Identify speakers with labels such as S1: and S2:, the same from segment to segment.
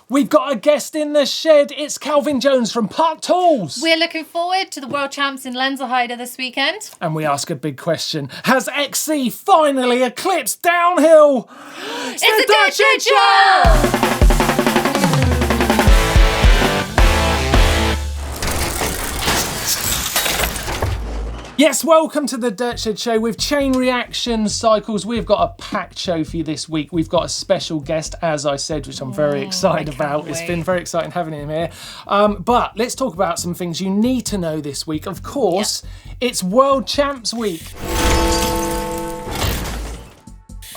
S1: We've got a guest in the shed. It's Calvin Jones from Park Tools.
S2: We're looking forward to the World Champs in Lenzerheide this weekend.
S1: And we ask a big question. Has XC finally eclipsed downhill?
S2: It's the Dirt Shed Show!
S1: Yes, welcome to the Dirt Shed Show with Chain Reaction Cycles. We've got a packed show for you this week. We've got a special guest, as I said, which I'm very excited about. It's been very exciting having him here. But let's talk about some things you need to know this week. Of course, It's World Champs Week.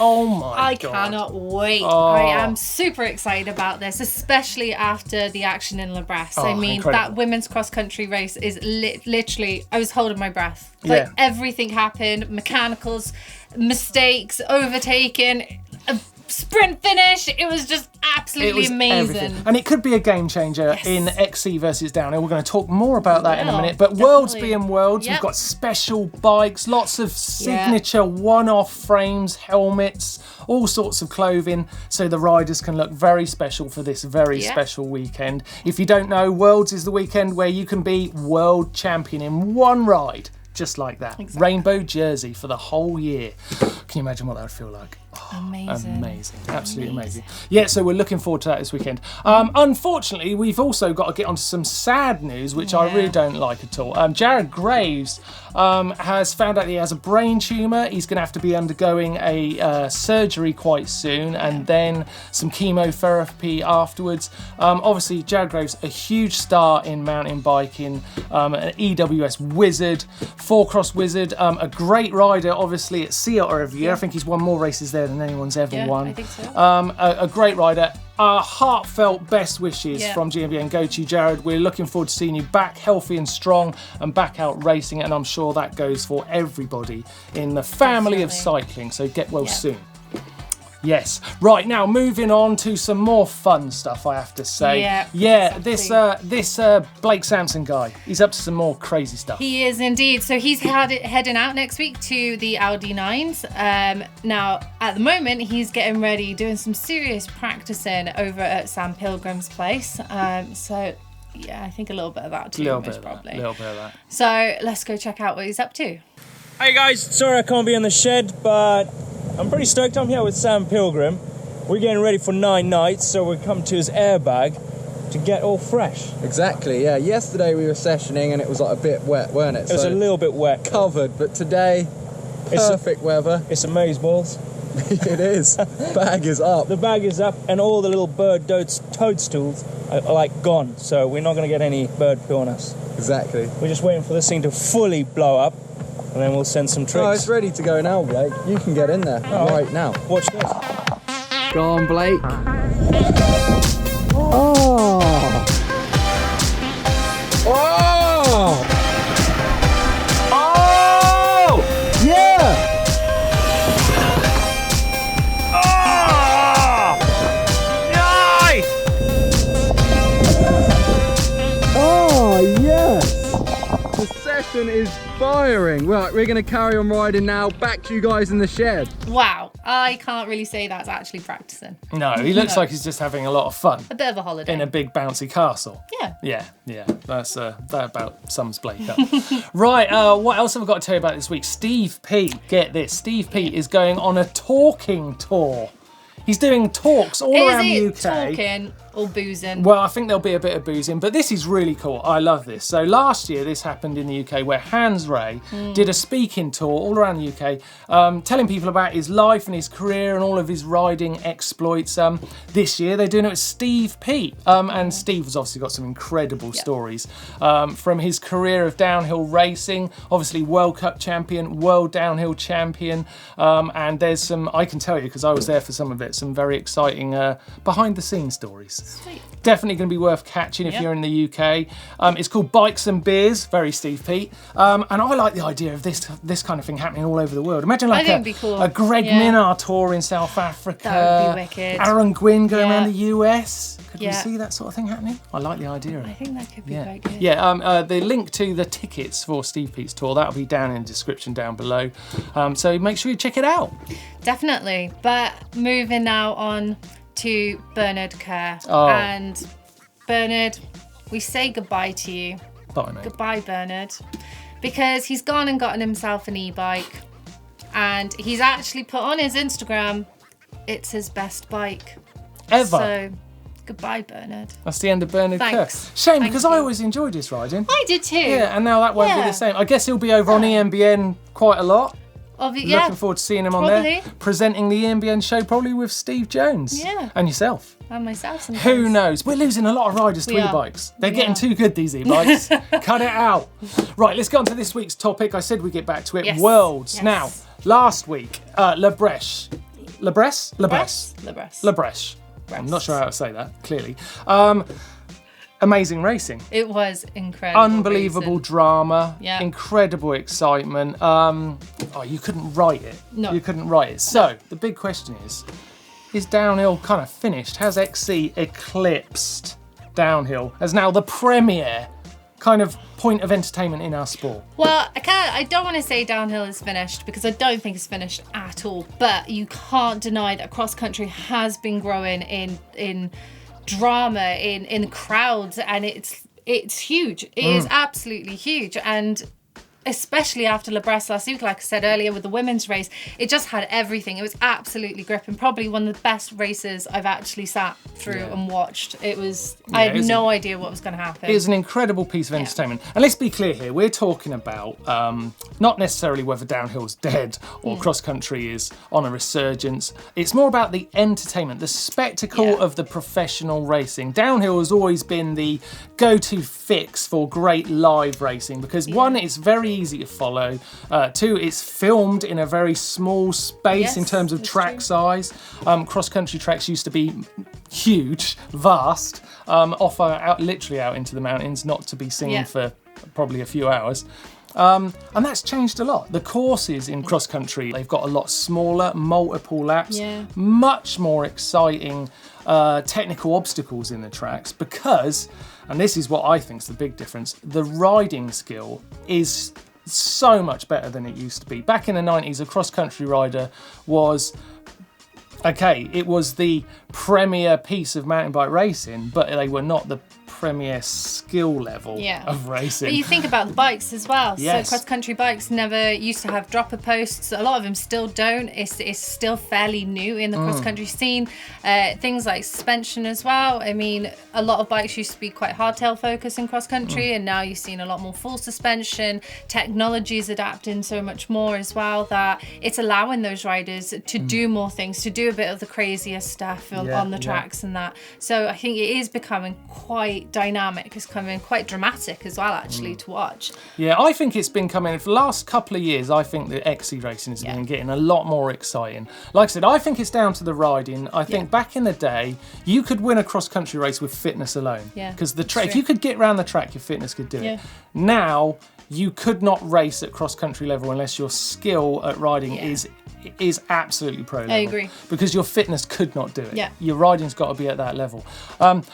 S1: Oh my God.
S2: I cannot wait.
S1: Oh.
S2: I am super excited about this, especially after the action in La Bresse. I mean,
S1: incredible.
S2: that women's cross-country race is literally, I was holding my breath. Like, everything happened, mechanicals, mistakes, overtaken, a sprint finish. It was just absolutely amazing.
S1: Everything. And it could be a game changer in XC versus downhill. We're going to talk more about that in a minute. But
S2: definitely.
S1: worlds being worlds, we've got special bikes, lots of signature one-off frames, helmets, all sorts of clothing, so the riders can look very special for this very special weekend. If you don't know, Worlds is the weekend where you can be world champion in one ride. Just like that. Exactly. Rainbow jersey for the whole year. Can you imagine what that would feel like? Oh, amazing. Absolutely amazing. Yeah, so we're looking forward to that this weekend. Unfortunately, we've also got to get onto some sad news, which I really don't like at all. Jared Graves has found out he has a brain tumour. He's going to have to be undergoing a surgery quite soon and then some chemotherapy afterwards. Obviously, Jared Graves, a huge star in mountain biking, an EWS wizard, four-cross wizard, a great rider, obviously, at Sea Otter every year. I think he's won more races there than anyone's ever won.
S2: I think so.
S1: A great rider. Heartfelt best wishes from GMBN go to you, Jared. We're looking forward to seeing you back healthy and strong and back out racing, and I'm sure that goes for everybody in the family of cycling, so get well soon. Yes. Right, now moving on to some more fun stuff, I have to say. Exactly. This Blake Sampson guy, he's up to some more crazy stuff.
S2: He is indeed. So he's heading out next week to the Audi Nines. Now, at the moment, he's getting ready, doing some serious practicing over at Sam Pilgrim's place. So, yeah, I think a little bit of that too, most probably.
S1: A little bit of that.
S2: So let's go check out what he's up to.
S3: Hey guys, sorry I can't be in the shed, but I'm pretty stoked. I'm here with Sam Pilgrim. We're getting ready for 9 nights, so we're coming to his airbag to get all fresh.
S4: Exactly, yeah. Yesterday we were sessioning and it was like a bit wet, weren't it?
S3: It was a little bit wet.
S4: Covered, but today, perfect weather.
S3: It's amazeballs.
S4: It is. Bag is up.
S3: The bag is up and all the little bird toadstools are like gone, so we're not going to get any bird poo on us.
S4: Exactly.
S3: We're just waiting for this thing to fully blow up, and then we'll send some tricks.
S4: Oh, it's ready to go now, Blake. You can get in there right now.
S3: Watch this.
S4: Go on, Blake. Oh!
S1: Oh! Oh! Yeah! Oh! Nice!
S4: Oh, yes! The session is firing. Right, we're going to carry on riding now. Back to you guys in the shed.
S2: Wow, I can't really say that's actually practicing.
S1: No, he looks like he's just having a lot of fun.
S2: A bit of a holiday.
S1: In a big bouncy castle.
S2: Yeah.
S1: Yeah. That about sums Blake up. Right, what else have I got to tell you about this week? Steve Peat, get this. Steve Peat is going on a talking tour. He's doing talks all around the UK.
S2: Talking or boozing?
S1: Well, I think there'll be a bit of boozing, but this is really cool. I love this. So last year, this happened in the UK where Hans Ray did a speaking tour all around the UK, telling people about his life and his career and all of his riding exploits. This year, they're doing it with Steve Peat. And Steve has obviously got some incredible stories from his career of downhill racing, obviously World Cup champion, World Downhill champion. And there's some, I can tell you, because I was there for some of it, some very exciting behind-the-scenes stories.
S2: Sweet.
S1: Definitely going to be worth catching if you're in the UK. It's called Bikes and Beers, very Steve Peat. And I like the idea of this kind of thing happening all over the world. Imagine like a Greg Minnaar tour in South Africa.
S2: That would be wicked.
S1: Aaron Gwynn going around the US. Could we see that sort of thing happening? I like the idea of it.
S2: I think that could be quite good.
S1: Yeah, the link to the tickets for Steve Peat's tour, that'll be down in the description down below. So make sure you check it out.
S2: Definitely. But moving now on to Bernard Kerr.
S1: Oh.
S2: And Bernard, we say goodbye to you.
S1: Bye, mate.
S2: Goodbye, Bernard. Because he's gone and gotten himself an e-bike. And he's actually put on his Instagram, it's his best bike.
S1: Ever.
S2: So, goodbye, Bernard.
S1: That's the end of Bernard
S2: Thanks.
S1: Kerr. Shame,
S2: Thank
S1: because
S2: you.
S1: I always enjoyed his riding.
S2: I did too.
S1: Yeah, and now that won't be
S2: Yeah.
S1: the same. I guess he'll be over on EMBN quite a lot.
S2: Yeah.
S1: Looking forward to seeing him on there.
S2: Probably.
S1: Presenting the EMBN show, probably with Steve Jones.
S2: Yeah.
S1: And yourself.
S2: And myself sometimes.
S1: Who knows? We're losing a lot of riders to
S2: We are.
S1: e-bikes. They're
S2: We
S1: getting
S2: are.
S1: too good, these e-bikes. Cut it out. Right, let's get on to this week's topic. I said we'd get back to it.
S2: Yes.
S1: Worlds.
S2: Yes.
S1: Now, last week, Le Brèche. I'm not sure how to say that, clearly. Amazing racing.
S2: It was incredible.
S1: Unbelievable
S2: racing.
S1: drama.
S2: Yeah.
S1: Incredible excitement. You couldn't write it.
S2: No.
S1: You couldn't write it. So, the big question is downhill kind of finished? Has XC eclipsed downhill as now the premier kind of point of entertainment in our sport?
S2: Well, I don't want to say downhill is finished because I don't think it's finished at all. But you can't deny that cross country has been growing in drama, in crowds, and it's huge. It is absolutely huge, and especially after Le Brèche last week, like I said earlier, with the women's race, it just had everything. It was absolutely gripping. Probably one of the best races I've actually sat through and watched. It was. I had no idea what was going to happen.
S1: It was an incredible piece of entertainment. And let's be clear here, we're talking about not necessarily whether downhill's dead or cross country is on a resurgence. It's more about the entertainment, the spectacle of the professional racing. Downhill has always been the go-to fix for great live racing because one, it's very easy to follow. Two, it's filmed in a very small space in terms of track size. Cross-country tracks used to be huge, vast, literally out into the mountains, not to be seen for probably a few hours. And that's changed a lot. The courses in cross-country, they've got a lot smaller, multiple laps, much more exciting technical obstacles in the tracks because, and this is what I think is the big difference, the riding skill is so much better than it used to be. Back in the 90s, a cross-country rider was, it was the premier piece of mountain bike racing, but they were not the premier skill level of racing.
S2: But you think about the bikes as well.
S1: Yes.
S2: So cross-country bikes never used to have dropper posts. A lot of them still don't. It's still fairly new in the cross-country scene. Things like suspension as well. I mean, a lot of bikes used to be quite hardtail focused in cross-country, and now you've seen a lot more full suspension. Technology is adapting so much more as well that it's allowing those riders to do more things, to do a bit of the crazier stuff on the tracks and that. So I think it is becoming quite dynamic. It's becoming quite dramatic as well, actually, to watch.
S1: Yeah, I think it's been coming for the last couple of years. I think the XC racing has been getting a lot more exciting. Like I said, I think it's down to the riding. I think back in the day, you could win a cross-country race with fitness alone.
S2: Yeah,
S1: because if you could get around the track, your fitness could do it. Now, you could not race at cross-country level unless your skill at riding is absolutely pro level.
S2: I agree.
S1: Because your fitness could not do it.
S2: Yeah.
S1: Your riding's got to be at that level.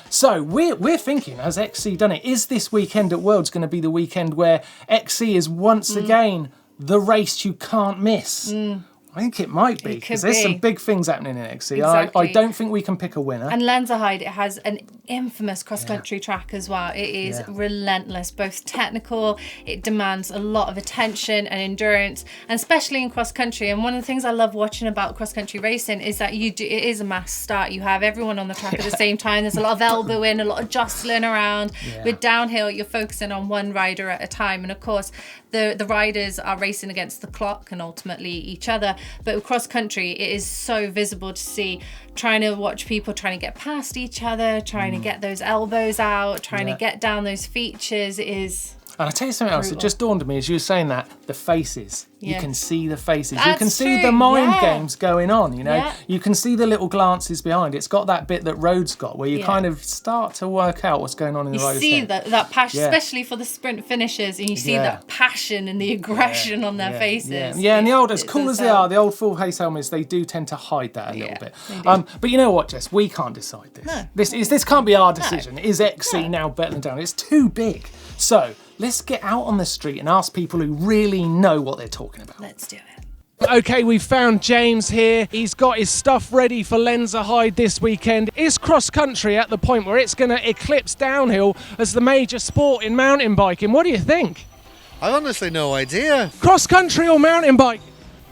S1: So we're thinking, has XC done it? Is this weekend at Worlds going to be the weekend where XC is once again the race you can't miss? I think it might be, because there's some big things happening in XC.
S2: Exactly.
S1: I don't think we can pick a winner.
S2: And Lenzerheide, it has an infamous cross-country track as well. It is relentless, both technical, it demands a lot of attention and endurance, and especially in cross-country. And one of the things I love watching about cross-country racing is that it is a mass start. You have everyone on the track at the same time. There's a lot of elbowing, a lot of jostling around. With downhill, you're focusing on one rider at a time. And of course, the riders are racing against the clock and ultimately each other. But with cross country, it is so visible to see, trying to watch people trying to get past each other, trying to get those elbows out, trying to get down those features. It is.
S1: And I'll tell you something else that just dawned on me as you were saying that, the faces. You can see the faces.
S2: That's
S1: you can see
S2: true,
S1: the mind games going on, you know.
S2: Yeah.
S1: You can see the little glances behind. It's got that bit that Rhodes got where you kind of start to work out what's going on in the rider's
S2: You see
S1: head.
S2: that passion, especially for the sprint finishers, and you see that passion and the aggression on their faces.
S1: Yeah, and the old, as cool as they are, the old full face helmets, they do tend to hide that a little bit. But you know what, Jess? We can't decide this.
S2: No.
S1: This can't be our decision. Is XC now better than down? It's too big. So let's get out on the street and ask people who really know what they're talking about.
S2: Let's do it.
S1: Okay, we've found James here. He's got his stuff ready for Lenzerheide this weekend. Is cross country at the point where it's going to eclipse downhill as the major sport in mountain biking? What do you think?
S5: I honestly no idea.
S1: Cross country or mountain bike?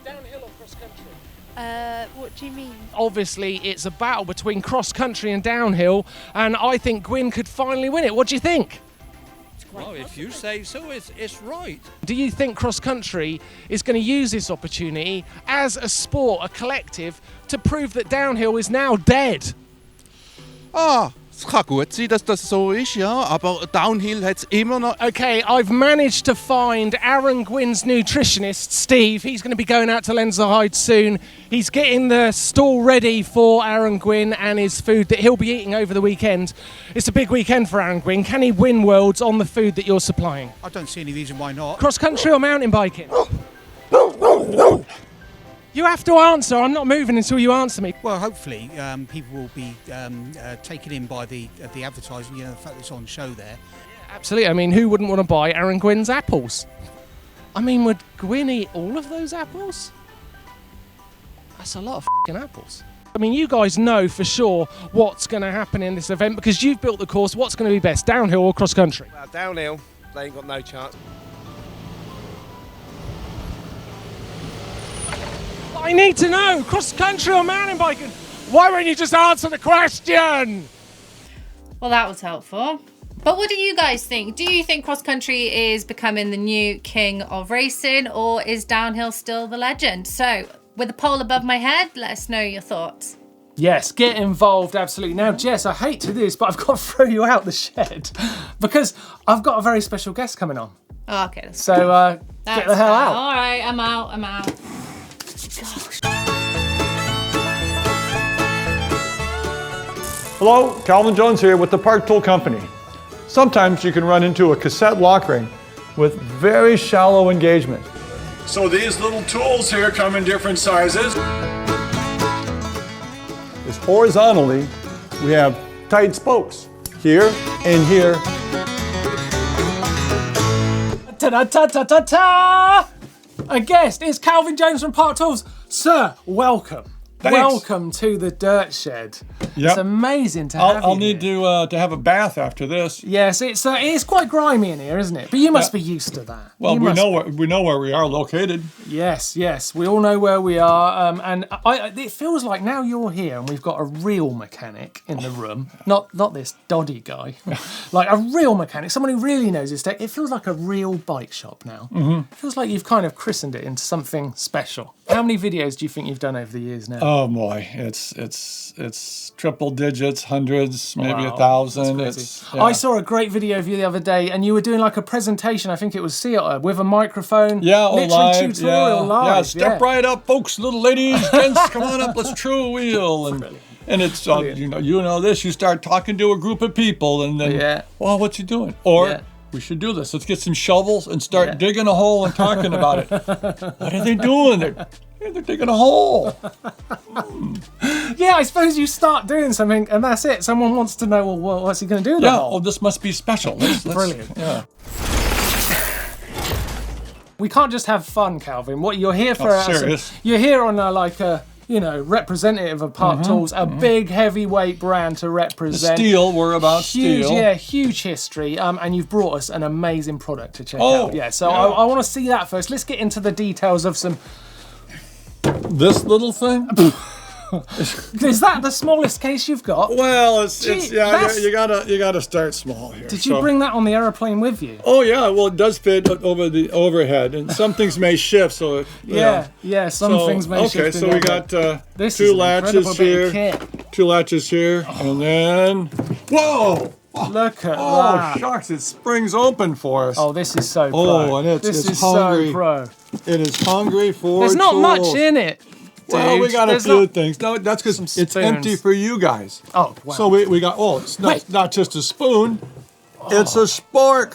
S1: Downhill or cross country?
S6: What do you mean?
S1: Obviously, it's a battle between cross country and downhill, and I think Gwyn could finally win it. What do you think?
S7: Well, if you say so, it's right.
S1: Do you think cross country is going to use this opportunity as a sport, a collective, to prove that downhill is now dead?
S8: Es kann gut sein, dass das so ist, ja, aber Downhill hat es immer noch.
S1: Okay, I've managed to find Aaron Gwyn's nutritionist, Steve. He's going to be going out to Lenzerheide soon. He's getting the stall ready for Aaron Gwyn and his food that he'll be eating over the weekend. It's a big weekend for Aaron Gwyn. Can he win worlds on the food that you're supplying?
S9: I don't see any reason why not.
S1: Cross country or mountain biking? You have to answer. I'm not moving until you answer me.
S9: Well, hopefully people will be taken in by the advertising, the fact that it's on show there.
S1: Absolutely. I mean, who wouldn't want to buy Aaron Gwyn's apples? I mean, would Gwyn eat all of those apples? That's a lot of f***ing apples. I mean, you guys know for sure what's going to happen in this event because you've built the course. What's going to be best, downhill or cross country?
S10: Well, downhill, they ain't got no chance.
S1: I need to know, cross country or mountain biking? Why won't you just answer the question?
S2: Well, that was helpful. But what do you guys think? Do you think cross country is becoming the new king of racing, or is downhill still the legend? So, with the poll above my head, let us know your thoughts.
S1: Yes, get involved, absolutely. Now, Jess, I hate to do this, but I've got to throw you out the shed because I've got a very special guest coming on.
S2: Oh, okay.
S1: So, get the hell out.
S2: All right, I'm out.
S11: Gosh. Hello, Calvin Jones here with the Park Tool Company. Sometimes you can run into a cassette lock ring with very shallow engagement.
S12: So these little tools here come in different sizes.
S11: Is horizontally, we have tight spokes here and here.
S1: Ta-da-ta-ta-ta-ta! A guest is Calvin Jones from Park Tools. Sir, welcome.
S11: Thanks.
S1: Welcome to the Dirt Shed.
S11: Yep.
S1: It's amazing to have you.
S11: I'll need to have a bath after this.
S1: Yes, it's quite grimy in here, isn't it? But you must be used to that.
S11: Well, we know where we are located.
S1: Yes, we all know where we are, and it feels like now you're here and we've got a real mechanic in the room, not this doddy guy, like a real mechanic, someone who really knows his tech. It feels like a real bike shop now. Mm-hmm. It feels like you've kind of christened it into something special. How many videos do you think you've done over the years now?
S11: Oh boy, it's triple digits, hundreds, maybe 1,000.
S1: I saw a great video of you the other day, and you were doing like a presentation. I think it was theatre with a microphone.
S11: Yeah,
S1: literally tutorial live.
S11: Yeah, step right up, folks, little ladies, gents, come on up, let's true a wheel. And it's you know this. You start talking to a group of people, and then well, what you doing? Or we should do this. Let's get some shovels and start digging a hole and talking about it. What are they doing? They're digging a hole.
S1: Yeah, I suppose you start doing something and that's it. Someone wants to know, well, what's he going to do with the hole?
S11: Oh, this must be special.
S1: Brilliant.
S11: Yeah.
S1: We can't just have fun, Calvin. What you're here for?
S11: Serious?
S1: You're here on representative of Park Tools, a big heavyweight brand to represent.
S11: Steel, we're about steel.
S1: Yeah, huge history. And you've brought us an amazing product to check out. Yeah, so I want to see that first. Let's get into the details of some.
S11: This little thing?
S1: Is that the smallest case you've got?
S11: Well, you gotta start small here.
S1: Did you bring that on the aeroplane with you?
S11: Oh yeah, well it does fit over the overhead, and some things may shift. So
S1: some things may shift.
S11: Okay, so we got two latches here, and then whoa!
S1: Look at that.
S11: Oh shucks, it springs open for us.
S1: Oh, this is so pro.
S11: Oh, and it's hungry.
S1: So pro.
S11: It is hungry for
S1: There's not
S11: tools.
S1: Much in it.
S11: Well, we got a few things. No, that's because it's empty for you guys.
S1: Oh, wow.
S11: So we got, it's not just a spoon, it's a spork.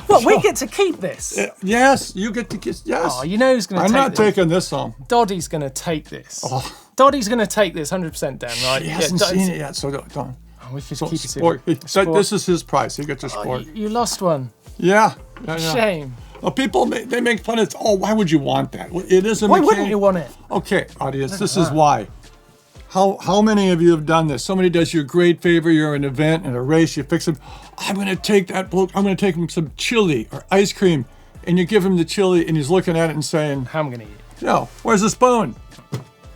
S1: Well, we get to keep this.
S11: Yes, you get to kiss. Yes.
S1: Oh, you know who's going to take this?
S11: I'm not taking this home.
S1: Doddy's going to take this.
S11: Oh.
S1: Doddy's going to take this 100% down, right?
S11: He hasn't seen it yet, so don't.
S1: Oh, we just keep it
S11: this is his price. He gets a spork.
S1: You lost one.
S11: Yeah.
S1: Shame.
S11: Well, people, they make fun of it. Oh, why would you want that? Well, it is a
S1: Why wouldn't you want it?
S11: Okay, audience, this is why. How many of you have done this? Somebody does you a great favor. You're in an event, in a race, you fix them. I'm going to take that bloke, I'm going to take him some chili or ice cream. And you give him the chili and he's looking at it and saying,
S1: how am I going to eat it?
S11: No, where's the spoon?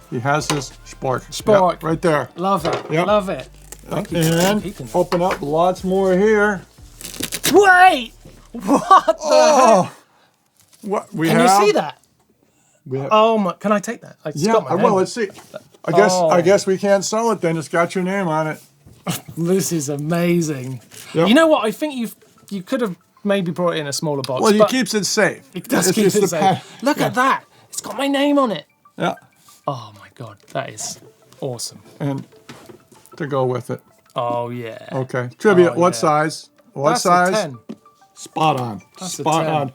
S11: He has his spork.
S1: Spork.
S11: Yep, right there.
S1: Love it.
S11: Yep.
S1: Love it.
S11: And open up lots more here.
S1: Wait! What the heck?
S11: What we
S1: Can
S11: have?
S1: you see that?
S11: We have,
S1: Oh my! Can I take that?
S11: well, let's see. I guess we can't sell it then. It's got your name on it.
S1: This is amazing.
S11: Yep.
S1: You know what? I think you could have maybe brought it in a smaller box.
S11: Well, he keeps it safe.
S1: It does keep it safe. Look at that. It's got my name on it.
S11: Yeah.
S1: Oh my God, that is awesome.
S11: And to go with it.
S1: Oh yeah.
S11: Okay. Trivia.
S1: Oh,
S11: what
S1: yeah.
S11: size? What
S1: That's
S11: size?
S1: A 10.
S11: Spot on.
S1: That's
S11: Spot
S1: a 10.
S11: on.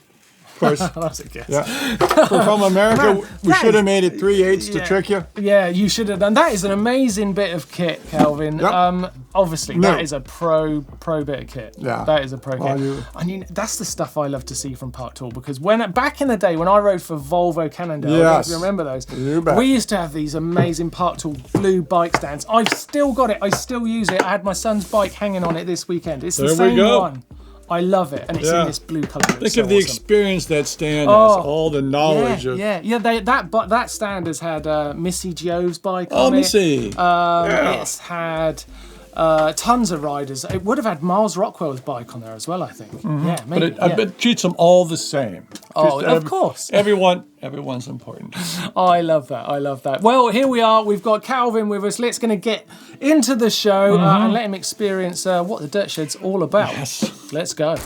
S11: Of course.
S1: That's a guess.
S11: Yeah. We're from America.
S1: Man,
S11: we should have made it 3/8 to trick you.
S1: Yeah, you should have done. That is an amazing bit of kit, Calvin.
S11: Yep.
S1: Obviously, that is a pro bit of kit.
S11: Yeah.
S1: That is a pro kit. I mean, that's the stuff I love to see from Park Tool, because back in the day when I rode for Volvo Cannondale, I don't know if you remember those.
S11: You bet.
S1: We used to have these amazing Park Tool blue bike stands. I've still got it. I still use it. I had my son's bike hanging on it this weekend. It's the same one. I love it, and it's in this blue colour.
S11: Think of the experience that stand has, all the knowledge of.
S1: That stand has had Missy Joe's bike
S11: Oh,
S1: on
S11: Missy.
S1: it. It's had tons of riders. It would have had Miles Rockwell's bike on there as well, I think.
S11: Mm-hmm.
S1: Yeah, maybe.
S11: But I bet treats them all the same.
S1: Oh, of course.
S11: Everyone's important.
S1: I love that. I love that. Well, here we are. We've got Calvin with us. Let's going to get into the show and let him experience what the Dirt Shed's all about.
S11: Yes.
S1: Let's go.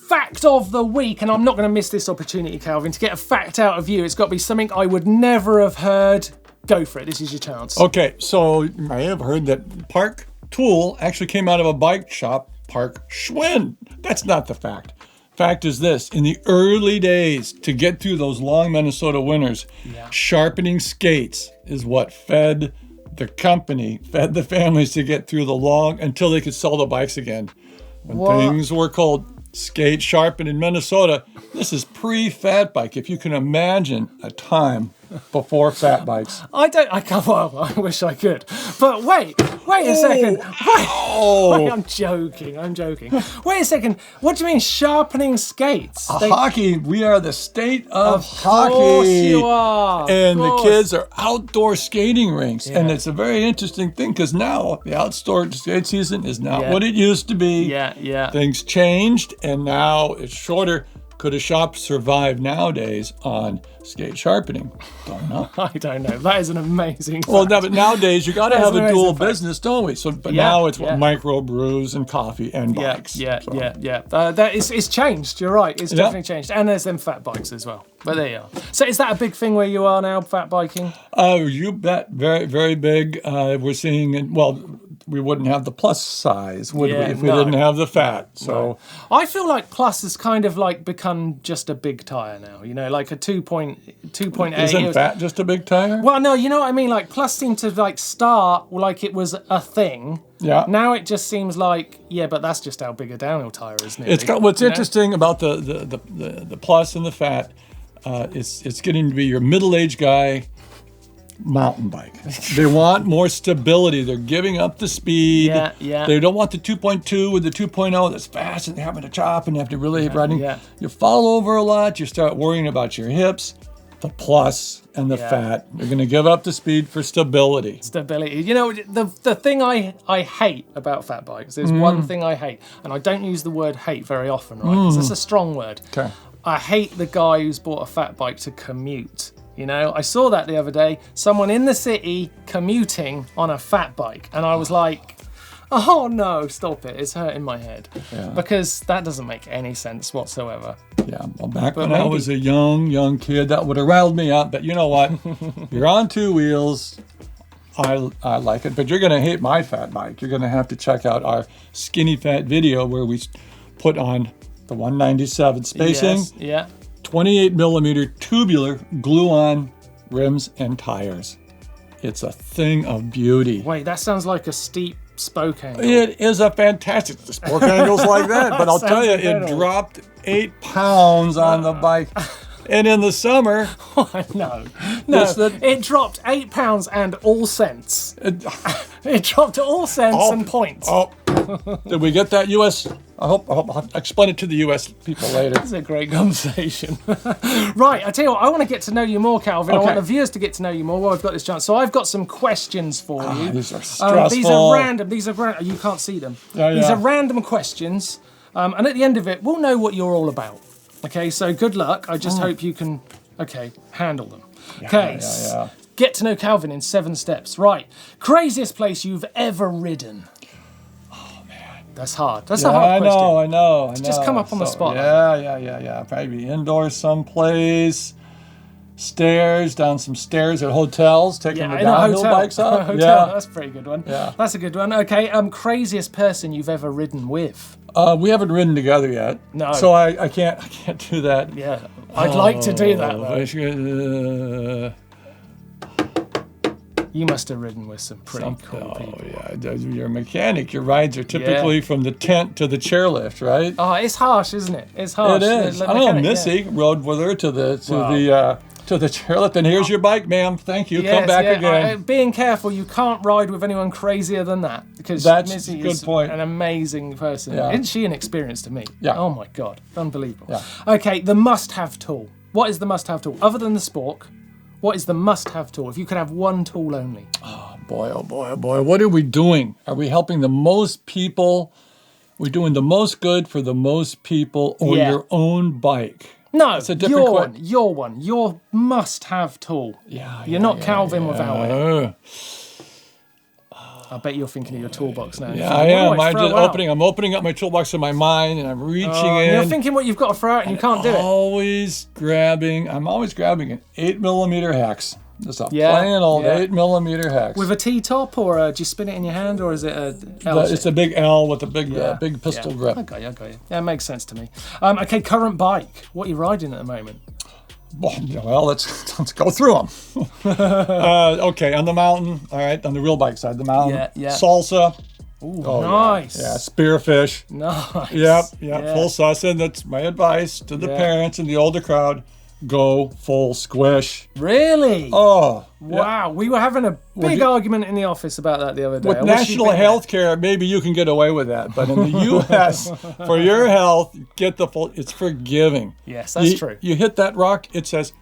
S1: Fact of the week, and I'm not going to miss this opportunity, Calvin, to get a fact out of you. It's got to be something I would never have heard. Go for it. This is your chance.
S11: Okay, so you may have heard that Park Tool actually came out of a bike shop, Park Schwinn. That's not the fact. Fact is this: in the early days, to get through those long Minnesota winters, sharpening skates is what fed the company, fed the families to get through the long until they could sell the bikes again. When things were cold, skate sharpened in Minnesota. This is pre-fat bike. If you can imagine a time before fat bikes.
S1: I can't. Well, I wish I could. But wait a second. Wait, I'm joking. Wait a second. What do you mean sharpening skates?
S11: Hockey. We are the state of
S1: hockey. Of course you are.
S11: And the kids are outdoor skating rinks. Yeah. And it's a very interesting thing because now the outdoor skate season is not what it used to be.
S1: Yeah.
S11: Things changed and now it's shorter. Could a shop survive nowadays on skate sharpening? Don't know.
S1: I don't know. That is an amazing fact.
S11: Well, no, but nowadays you got to have a dual business, don't we? So, but now it's micro brews and coffee and bikes.
S1: It's changed. You're right. It's definitely changed. And there's them fat bikes as well. But there you are. So is that a big thing where you are now, fat biking?
S11: Oh, you bet. Very, very big. We're seeing, we wouldn't have the plus size, would we, if we didn't have the fat. So
S1: I feel like plus has kind of like become just a big tire now, you know, like a 2.8.
S11: Isn't fat just a big tire?
S1: Well, no, you know what I mean? Like plus seemed to like start like it was a thing.
S11: Yeah.
S1: Now it just seems like, but that's just how big a downhill tire is, isn't it?
S11: It's got, what's interesting about the plus and the fat, it's getting to be your middle-aged guy mountain bike. They want more stability. They're giving up the speed.
S1: Yeah.
S11: They don't want the 2.2 with the 2.0 that's fast and having to chop and have to really riding. You fall over a lot. You start worrying about your hips. The plus and the fat. They're going to give up the speed for stability.
S1: You know, the thing I hate about fat bikes, there's one thing I hate, and I don't use the word hate very often, right? Because it's a strong word.
S11: Okay.
S1: I hate the guy who's bought a fat bike to commute. You know, I saw that the other day, someone in the city commuting on a fat bike, and I was like, oh no, stop it, it's hurting my head. Because that doesn't make any sense whatsoever.
S11: Yeah, well, back when I was a young kid, that would have riled me up, but you know what? You're on two wheels. I like it, but you're going to hate my fat bike. You're going to have to check out our skinny fat video where we put on the 197 spacing. 28 millimeter tubular glue-on rims and tires. It's a thing of beauty.
S1: Wait, that sounds like a steep spoke angle.
S11: It is a fantastic spoke angles like that, but I'll tell you, it dropped 8 pounds on the bike. And in the summer,
S1: no, it dropped 8 pounds and all cents. It dropped all cents and points.
S11: Did we get that, US? I hope I'll explain it to the US people later.
S1: This is a great conversation. Right, I tell you what, I want to get to know you more, Calvin.
S11: Okay.
S1: I want the viewers to get to know you more while I've got this chance. So I've got some questions for you.
S11: These are stressful.
S1: These are random. You can't see them. These are random questions. And at the end of it, we'll know what you're all about. Okay, so good luck. I just hope you can, handle them. Get to know Calvin in 7 steps. Right, craziest place you've ever ridden. Oh, man. That's hard. That's a hard question.
S11: I know.
S1: Just come up on the spot.
S11: Yeah. Probably indoors someplace. Stairs, down some stairs at hotels, taking the downhill bikes up.
S1: Hotel, that's a pretty good one.
S11: Yeah.
S1: That's a good one. Okay, craziest person you've ever ridden with?
S11: We haven't ridden together yet.
S1: No.
S11: So I can't do that.
S1: Yeah. I'd like to do that, though. You must have ridden with some pretty cool people.
S11: Yeah, you're a mechanic. Your rides are typically from the tent to the chairlift, right?
S1: Oh, it's harsh, isn't it? It's harsh.
S11: It is. I know Missy rode with her to the chairlift, and here's your bike, ma'am. Thank you. Come back again.
S1: Being careful, you can't ride with anyone crazier than that, because Missy is an amazing person.
S11: Yeah.
S1: Isn't she an experience to me?
S11: Yeah.
S1: Oh my God, unbelievable.
S11: Yeah.
S1: Okay, the must-have tool. What is the must-have tool other than the spork? What is the must-have tool if you could have one tool only?
S11: Oh boy! What are we doing? Are we helping the most people? We're doing the most good for the most people, or your own bike?
S1: No,
S11: it's a different
S1: your one. Your must-have tool. You're not Calvin without it. I bet you're thinking of your toolbox now.
S11: Yeah, I am. I'm opening up my toolbox in my mind, and I'm reaching in.
S1: You're thinking what you've got to throw out, and you can't do it.
S11: I'm always grabbing an 8mm hex. Just a plain old 8mm hex.
S1: With a T-top, or do you spin it in your hand, or is it a L?
S11: It's a big L with a big pistol grip.
S1: I got you. Yeah, it makes sense to me. Okay, current bike. What are you riding at the moment?
S11: Well, let's go through them. Okay, on the mountain. All right, on the real bike side, the mountain.
S1: Yeah.
S11: Salsa.
S1: Ooh, nice.
S11: Yeah, spearfish.
S1: Nice.
S11: Yep. Full salsa. That's my advice to the parents and the older crowd. Go full squish.
S1: Really?
S11: Oh.
S1: Wow. We were having a big argument in the office about that the other day.
S11: With national health care, maybe you can get away with that. But in the U.S., for your health, get the full. It's forgiving.
S1: Yes, that's true.
S11: You hit that rock, it says,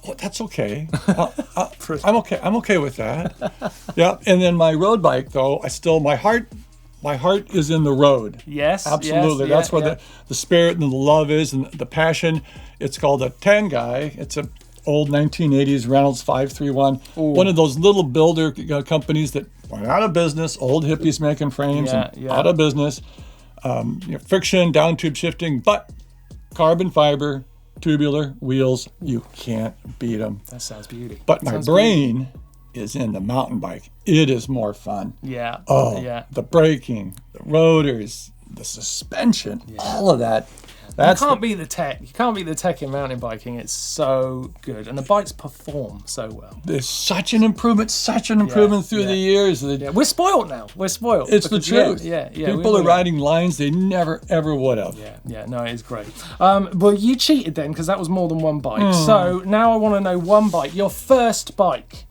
S11: oh, that's okay. I'm okay. I'm okay with that. Yeah. And then my road bike, though, my heart is in the road.
S1: Yes.
S11: Absolutely. That's where the spirit and the love is, and the passion. It's called a Tengai. It's an old 1980s Reynolds 531. Ooh. One of those little builder companies that went out of business. Old hippies making frames and out of business. Friction, down tube shifting, but carbon fiber, tubular wheels. You can't beat them.
S1: That sounds beauty.
S11: But my brain is in the mountain bike. It is more fun.
S1: Yeah.
S11: The braking, the rotors, the suspension, all of that.
S1: You can't beat the tech. You can't beat the tech in mountain biking. It's so good. And the bikes perform so well.
S11: There's such an improvement through the years.
S1: We're spoiled now. We're spoiled.
S11: It's the truth. People are riding lines they never, ever would have.
S1: No, it's great. Well, you cheated then, because that was more than one bike. So now I want to know one bike. Your first bike.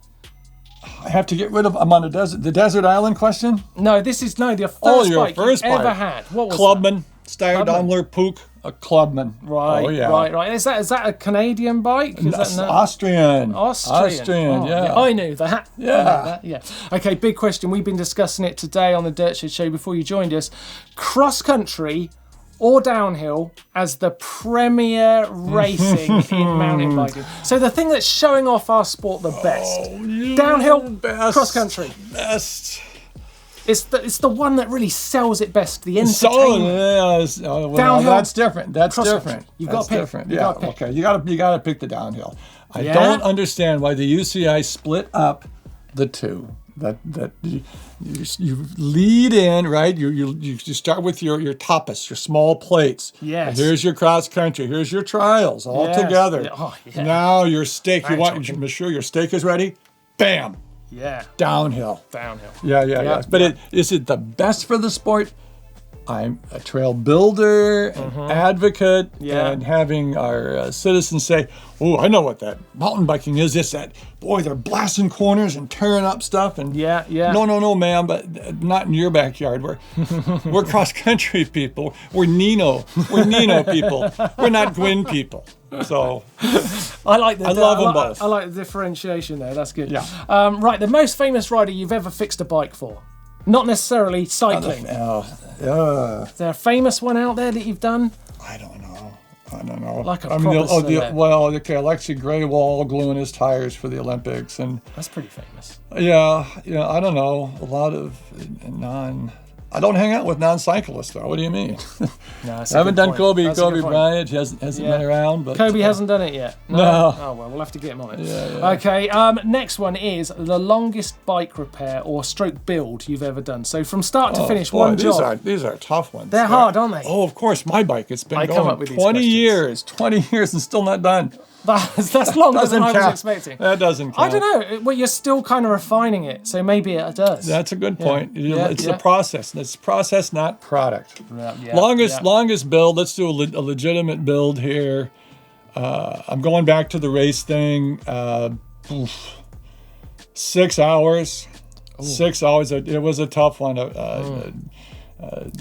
S11: I have to get rid of. I'm on the desert island question.
S1: No, this is your first bike you ever had. What was
S11: Clubman, Steyr-Daimler Puch, a Clubman.
S1: Right, right. Is that a Canadian bike? Is that
S11: Austrian?
S1: Austrian.
S11: Yeah.
S1: I knew that.
S11: Yeah.
S1: Okay, big question. We've been discussing it today on the Dirt Shed Show before you joined us. Cross country or downhill as the premier racing in mountain biking. So the thing that's showing off our sport the best. Downhill, cross country.
S11: Best.
S1: It's the one that really sells it best. The entertainment.
S11: Downhill. That's different. That's different.
S1: You've got to pick.
S11: Different. Okay. You got to pick the downhill. I don't understand why the UCI split up the two. That you lead in, right? You start with your tapas, your small plates.
S1: Yes.
S11: Here's your cross country. Here's your trials all together.
S1: Yeah. Oh, yeah.
S11: Now your steak. You want to make sure your steak is ready. Bam.
S1: Yeah.
S11: Downhill.
S1: Downhill.
S11: Yeah. But is it the best for the sport? I'm a trail builder, an advocate, and having our citizens say, "Oh, I know what that mountain biking is. It's that, boy, they're blasting corners and tearing up stuff." And no, ma'am, but not in your backyard. We're cross country people. We're Nino people. We're not Gwyn people. So
S1: I love
S11: them both.
S1: I like the differentiation there. That's good.
S11: Yeah.
S1: Right, the most famous rider you've ever fixed a bike for. Not necessarily cycling. Is there a famous one out there that you've done?
S11: I don't know.
S1: Like a proper celeb.
S11: Okay, Alexei Graywall gluing his tires for the Olympics, and
S1: that's pretty famous.
S11: Yeah, I don't know. A lot of I don't hang out with non-cyclists, though. What do you mean?
S1: No,
S11: I haven't done Kobe Bryant. He hasn't been around. But
S1: Kobe hasn't done it yet.
S11: No.
S1: Oh well, we'll have to get him on it.
S11: Yeah.
S1: Okay. Next one is the longest bike repair or stroke build you've ever done. So from start to finish, one job.
S11: These are tough ones.
S1: They're hard, aren't they?
S11: Oh, of course. My bike. It's been going 20 years. 20 years and still not done.
S1: That's longer than I was expecting.
S11: That doesn't count.
S1: I don't know. Well, you're still kind of refining it, so maybe it does.
S11: That's a good point. It's the process. It's process, not product.
S1: Yeah,
S11: longest build. Let's do a legitimate build here. I'm going back to the race thing. 6 hours. Ooh. 6 hours. It was a tough one.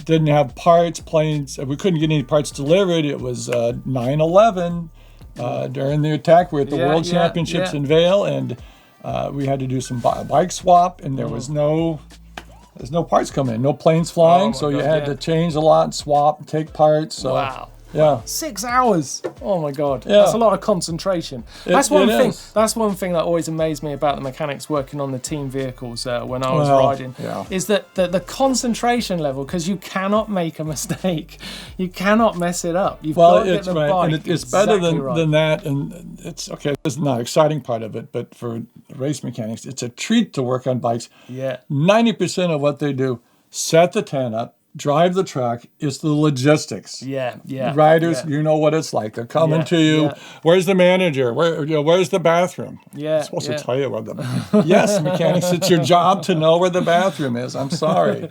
S11: Didn't have parts. Planes. We couldn't get any parts delivered. It was 9/11. During the attack, we're at the World Championships in Vail, and we had to do some bike swap, and there's no parts coming in, no planes flying, so you had to change a lot, swap, and take parts. So,
S1: wow.
S11: Yeah.
S1: 6 hours. Oh my God.
S11: Yeah.
S1: That's a lot of concentration. That's one thing. That's one thing that always amazed me about the mechanics working on the team vehicles when I was riding.
S11: Yeah.
S1: Is that the concentration level, because you cannot make a mistake. You cannot mess it up. You've got to get the bike
S11: and it's better than that. And it's okay. This is not an exciting part of it, but for race mechanics, it's a treat to work on bikes.
S1: Yeah.
S11: 90% of what they do, set the tent up, drive the truck. It's the logistics.
S1: Yeah.
S11: The riders, you know what it's like. They're coming to you. Yeah. Where's the manager? Where's the bathroom?
S1: Yeah.
S11: I'm supposed to tell you where the. Yes, mechanics. It's your job to know where the bathroom is. I'm sorry.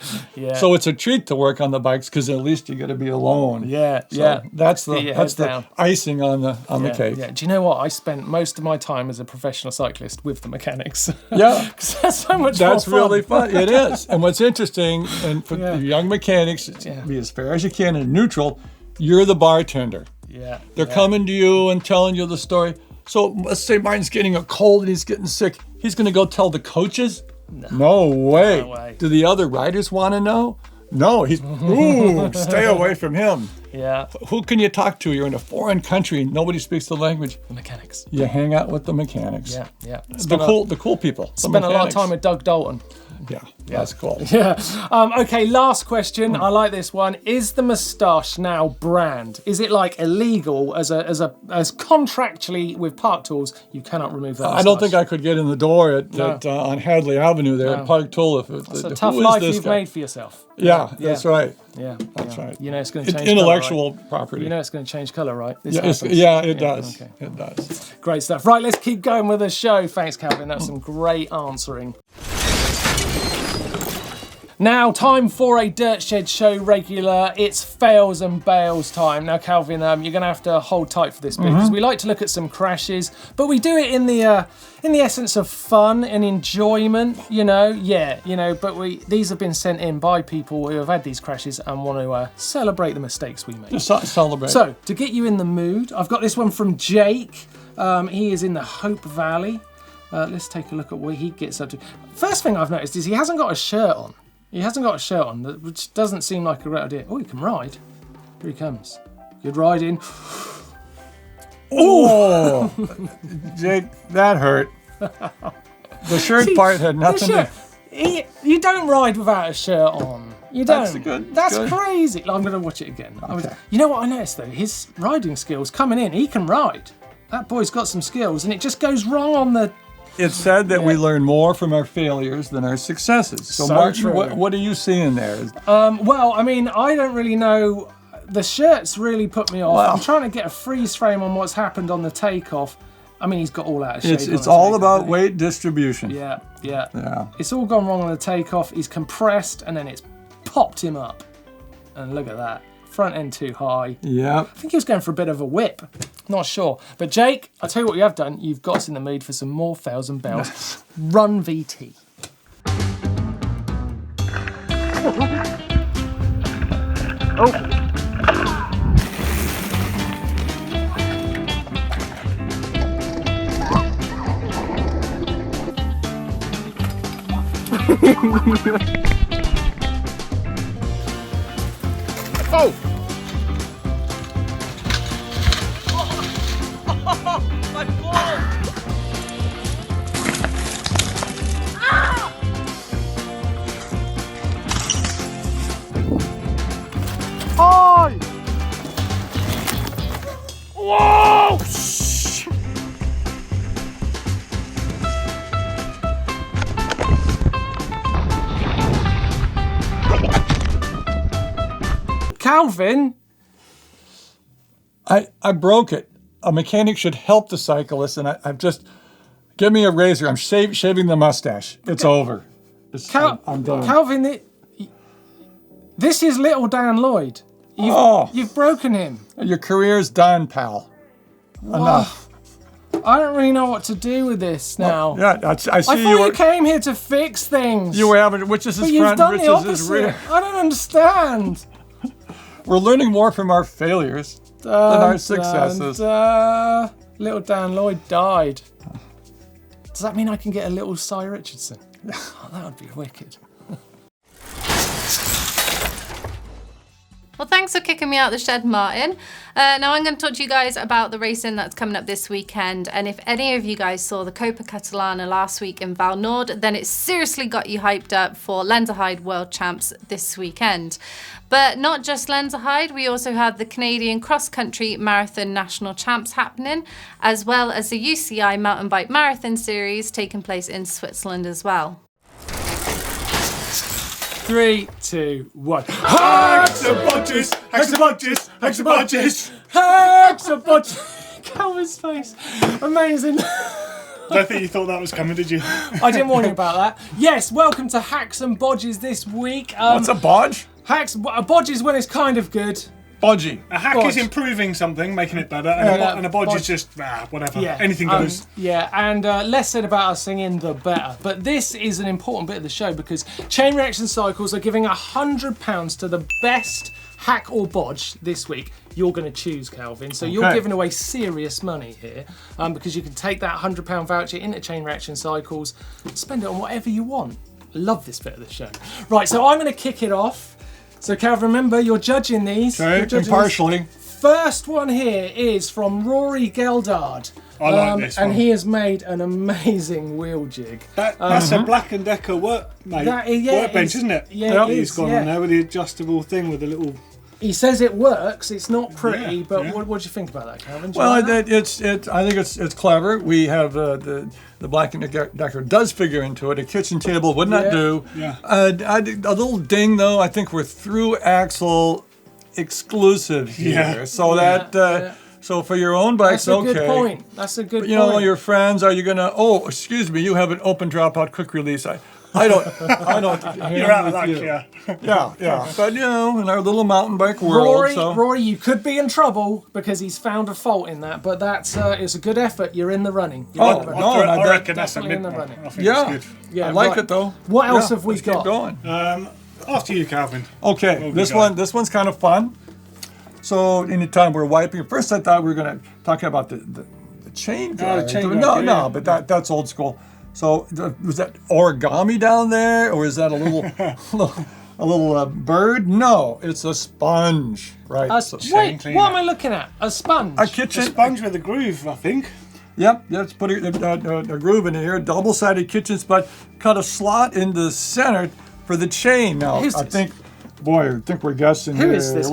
S11: So it's a treat to work on the bikes because at least you got to be alone. So that's the icing on the cake.
S1: Yeah. Do you know what? I spent most of my time as a professional cyclist with the mechanics.
S11: Yeah.
S1: Because that's so much
S11: That's
S1: more fun.
S11: really fun. It is. And what's interesting, and for the young mechanics, be as fair as you can and neutral. You're the bartender.
S1: Yeah.
S11: They're coming to you and telling you the story. So let's say Martin's getting a cold and he's getting sick. He's going to go tell the coaches? No way.
S1: No way.
S11: Do the other riders want to know? No. Stay away from him.
S1: Yeah.
S11: Who can you talk to? You're in a foreign country. Nobody speaks the language.
S1: The mechanics.
S11: You hang out with the mechanics.
S1: Yeah.
S11: The cool people.
S1: Spent a lot of time with Doug Dalton.
S11: Yeah, that's cool.
S1: Yeah. Okay, last question. I like this one. Is the moustache now brand? Is it like illegal as contractually with Park Tools? You cannot remove that moustache.
S11: I don't think I could get in the door on Hadley Avenue there at Park Tool.
S1: It's a tough life you've made for yourself.
S11: Yeah, that's right.
S1: Yeah,
S11: that's right.
S1: You know it's going to change
S11: intellectual
S1: colour, right?
S11: property.
S1: You know it's going to change colour, right?
S11: It does.
S1: Okay.
S11: It does.
S1: Great stuff. Right, let's keep going with the show. Thanks, Calvin. That's some great answering. Now, time for a Dirt Shed Show regular. It's fails and bails time. Now, Calvin, you're going to have to hold tight for this bit because we like to look at some crashes, but we do it in the essence of fun and enjoyment. But these have been sent in by people who have had these crashes and want to celebrate the mistakes we made.
S11: Just celebrate.
S1: So, to get you in the mood, I've got this one from Jake. He is in the Hope Valley. Let's take a look at what he gets up to. First thing I've noticed is he hasn't got a shirt on. He hasn't got a shirt on, which doesn't seem like a great idea. Oh, he can ride. Here he comes. Good riding.
S11: Oh, Jake, that hurt. The shirt part had nothing to...
S1: You don't ride without a shirt on. You don't.
S11: That's
S1: good. Crazy. I'm going to watch it again.
S11: Okay.
S1: You know what I noticed, though? His riding skills coming in, he can ride. That boy's got some skills, and it just goes wrong on the...
S11: It's said that we learn more from our failures than our successes. So Martin, what are you seeing there?
S1: Well, I mean, I don't really know. The shirts really put me off. I'm trying to get a freeze frame on what's happened on the takeoff, I mean, he's got all out of shape.
S11: It's all about weight distribution.
S1: Yeah, yeah.
S11: Yeah.
S1: It's all gone wrong on the takeoff. He's compressed and then it's popped him up. And look at that. Front end too high.
S11: Yeah.
S1: I think he was going for a bit of a whip. Not sure. But Jake, I'll tell you what you have done. You've got us in the mood for some more fails and bells. Run VT.
S11: Oh!
S6: My ball!
S11: Oh! Whoa!
S1: Calvin?
S11: I broke it. A mechanic should help the cyclist, and I've just... Give me a razor. I'm shaving the mustache. It's over. I'm done.
S1: Calvin, this is little Dan Lloyd. You've broken him.
S11: Your career's done, pal. Enough.
S1: I don't really know what to do with this now.
S11: Yeah, I see
S1: I thought you came here to fix things.
S11: You were having, which is his front, which is his rear.
S1: I don't understand.
S11: We're learning more from our failures than our successes.
S1: Little Dan Lloyd died. Does that mean I can get a little Cy Richardson? Oh, that would be wicked.
S2: Well, thanks for kicking me out the shed, Martin. Now I'm going to talk to you guys about the racing that's coming up this weekend. And if any of you guys saw the Copa Catalana last week in Val Nord, then it seriously got you hyped up for Lenzerheide World Champs this weekend. But not just Lenzerheide, we also have the Canadian Cross Country Marathon National Champs happening, as well as the UCI Mountain Bike Marathon Series taking place in Switzerland as well.
S1: 3, 2, 1.
S12: Hacks and bodges, hacks and bodges, hacks and bodges.
S1: Hacks and bodges. Calvin's face. Amazing.
S12: I don't think you thought that was coming, did you?
S1: I didn't warn you about that. Yes, welcome to Hacks and Bodges this week.
S11: What's a bodge?
S1: A bodge is when it's kind of good.
S11: Bodgy.
S12: A hack is improving something, making it better, and a bodge is just, whatever, anything goes.
S1: And less said about us singing, the better. But this is an important bit of the show because Chain Reaction Cycles are giving £100 to the best hack or bodge this week. You're going to choose, Calvin. So you're giving away serious money here because you can take that £100 voucher into Chain Reaction Cycles, spend it on whatever you want. Love this bit of the show. Right, so I'm going to kick it off. So, Calvin, remember, you're judging these.
S11: Okay, impartially.
S1: First one here is from Rory Geldard.
S12: I like this one.
S1: And he has made an amazing wheel jig.
S12: That's a Black & Decker workbench, isn't it?
S1: Yeah,
S12: he's gone on there with the adjustable thing with the little...
S1: He says it works. It's not pretty, but what do you think about that, Calvin?
S11: Well, I think it's clever. We have the Black & Decker does figure into it. A kitchen table would not do.
S12: Yeah.
S11: A little ding though. I think we're through axle exclusive here.
S12: Yeah.
S11: So so for your own bikes,
S1: that's a good point. That's a good point.
S11: You know, your friends, are you gonna? Oh, excuse me, you have an open dropout quick release. I don't.
S12: You're out of luck,
S11: Yeah. But, in our little mountain bike world.
S1: Rory, you could be in trouble because he's found a fault in that, but it's a good effort. You're in the running.
S12: I reckon that's a
S1: in the running.
S12: I think it's good.
S1: Yeah,
S11: I like it, though.
S1: What else have we got?
S11: Keep going.
S12: After you, Calvin.
S11: Okay, this one's kind of fun. So, anytime we're wiping, first I thought we were going to talk about the chain guard. But that's old school. So was that origami down there, or is that a little bird? No, it's a sponge, right?
S1: Wait, what am I looking at? A sponge?
S11: A
S12: sponge with a groove, I think.
S11: Yep, let's put a groove in here. Double-sided kitchen sponge. Cut a slot in the center for the chain. Now, I think we're guessing here.
S1: Who is this?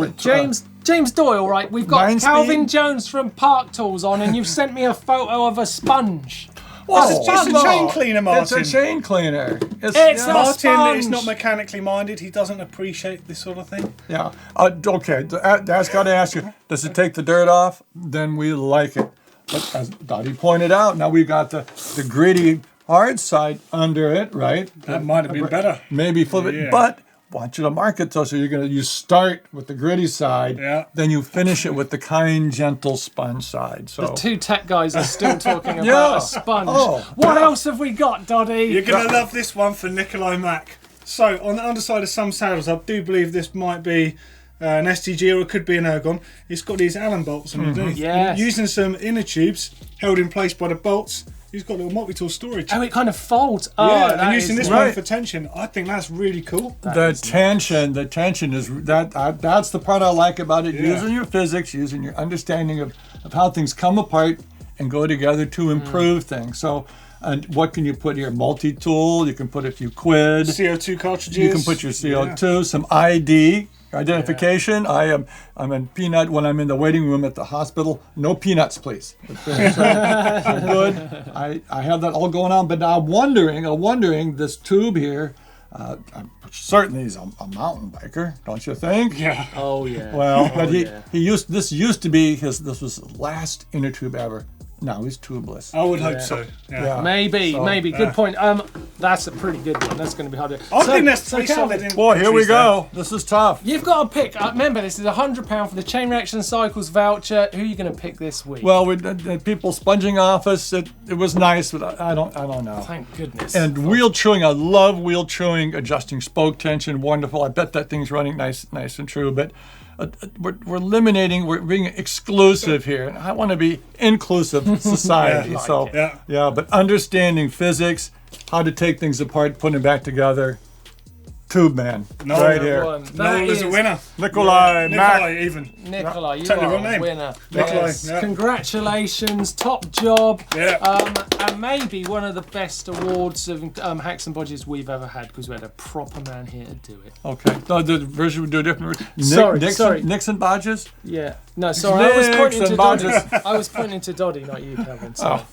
S1: James Doyle, right? We've got Calvin Jones from Park Tools on, and you've sent me a photo of a sponge.
S12: It's a chain cleaner, Martin.
S11: It's a chain cleaner.
S12: Martin is not mechanically minded. He doesn't appreciate this sort of thing.
S11: Yeah. Okay. That's got to ask you, does it take the dirt off? Then we like it. but as Dottie pointed out, now we've got the gritty hard side under it, right?
S12: That might have been better.
S11: Maybe flip it, but want you to mark it though, so you start with the gritty side, then you finish it with the kind, gentle sponge side. So
S1: the two tech guys are still talking about a sponge. What else have we got, Doddy?
S12: You're gonna love this one for Nikolai Mack. So on the underside of some saddles, I do believe this might be an STG or it could be an Ergon. It's got these Allen bolts underneath.
S1: Yes.
S12: Using some inner tubes held in place by the bolts. He's got a little multi-tool storage.
S1: Oh, it kind of folds.
S12: And using this one for tension, I think that's really cool.
S11: The tension is that's the part I like about it. Using your physics, using your understanding of how things come apart and go together to improve things. So, and what can you put here? Multi-tool. You can put a few quid.
S12: CO2 cartridges.
S11: You can put your CO2, some ID. Identification. I'm in peanut when I'm in the waiting room at the hospital. No peanuts, please. So good. I have that all going on, but now I'm wondering this tube here. Certainly he's a mountain biker, don't you think?
S12: Yeah.
S1: Oh yeah.
S11: Well, but this used to be this was his last inner tube ever. Now he's tubeless.
S12: I would hope so. Yeah.
S1: Maybe. Good point. That's a pretty good one. That's going to be hard to.
S12: I think that's pretty solid.
S11: Boy, here we go. This is tough.
S1: You've got to pick. Remember, this is £100 for the Chain Reaction Cycles voucher. Who are you going to pick this week?
S11: Well, the people sponging off us. It was nice, but I don't know.
S1: Thank goodness.
S11: And wheel chewing. I love wheel chewing, adjusting spoke tension. Wonderful. I bet that thing's running nice and true. But we're eliminating. We're being exclusive here, and I want to be inclusive society. But understanding physics, how to take things apart, put them back together. Tube man, right here.
S12: That is a winner.
S11: Nikolai,
S1: Nikolai, you are a winner. Yes. Congratulations, top job. And maybe one of the best awards of Hacks and Bodges we've ever had, because we had a proper man here to do it.
S11: Okay. No, the version would do a different.
S1: Sorry.
S11: Nixon Bodges?
S1: Yeah. No, sorry. I was pointing to Doddy. I was pointing to Doddy, not you, Kevin. So,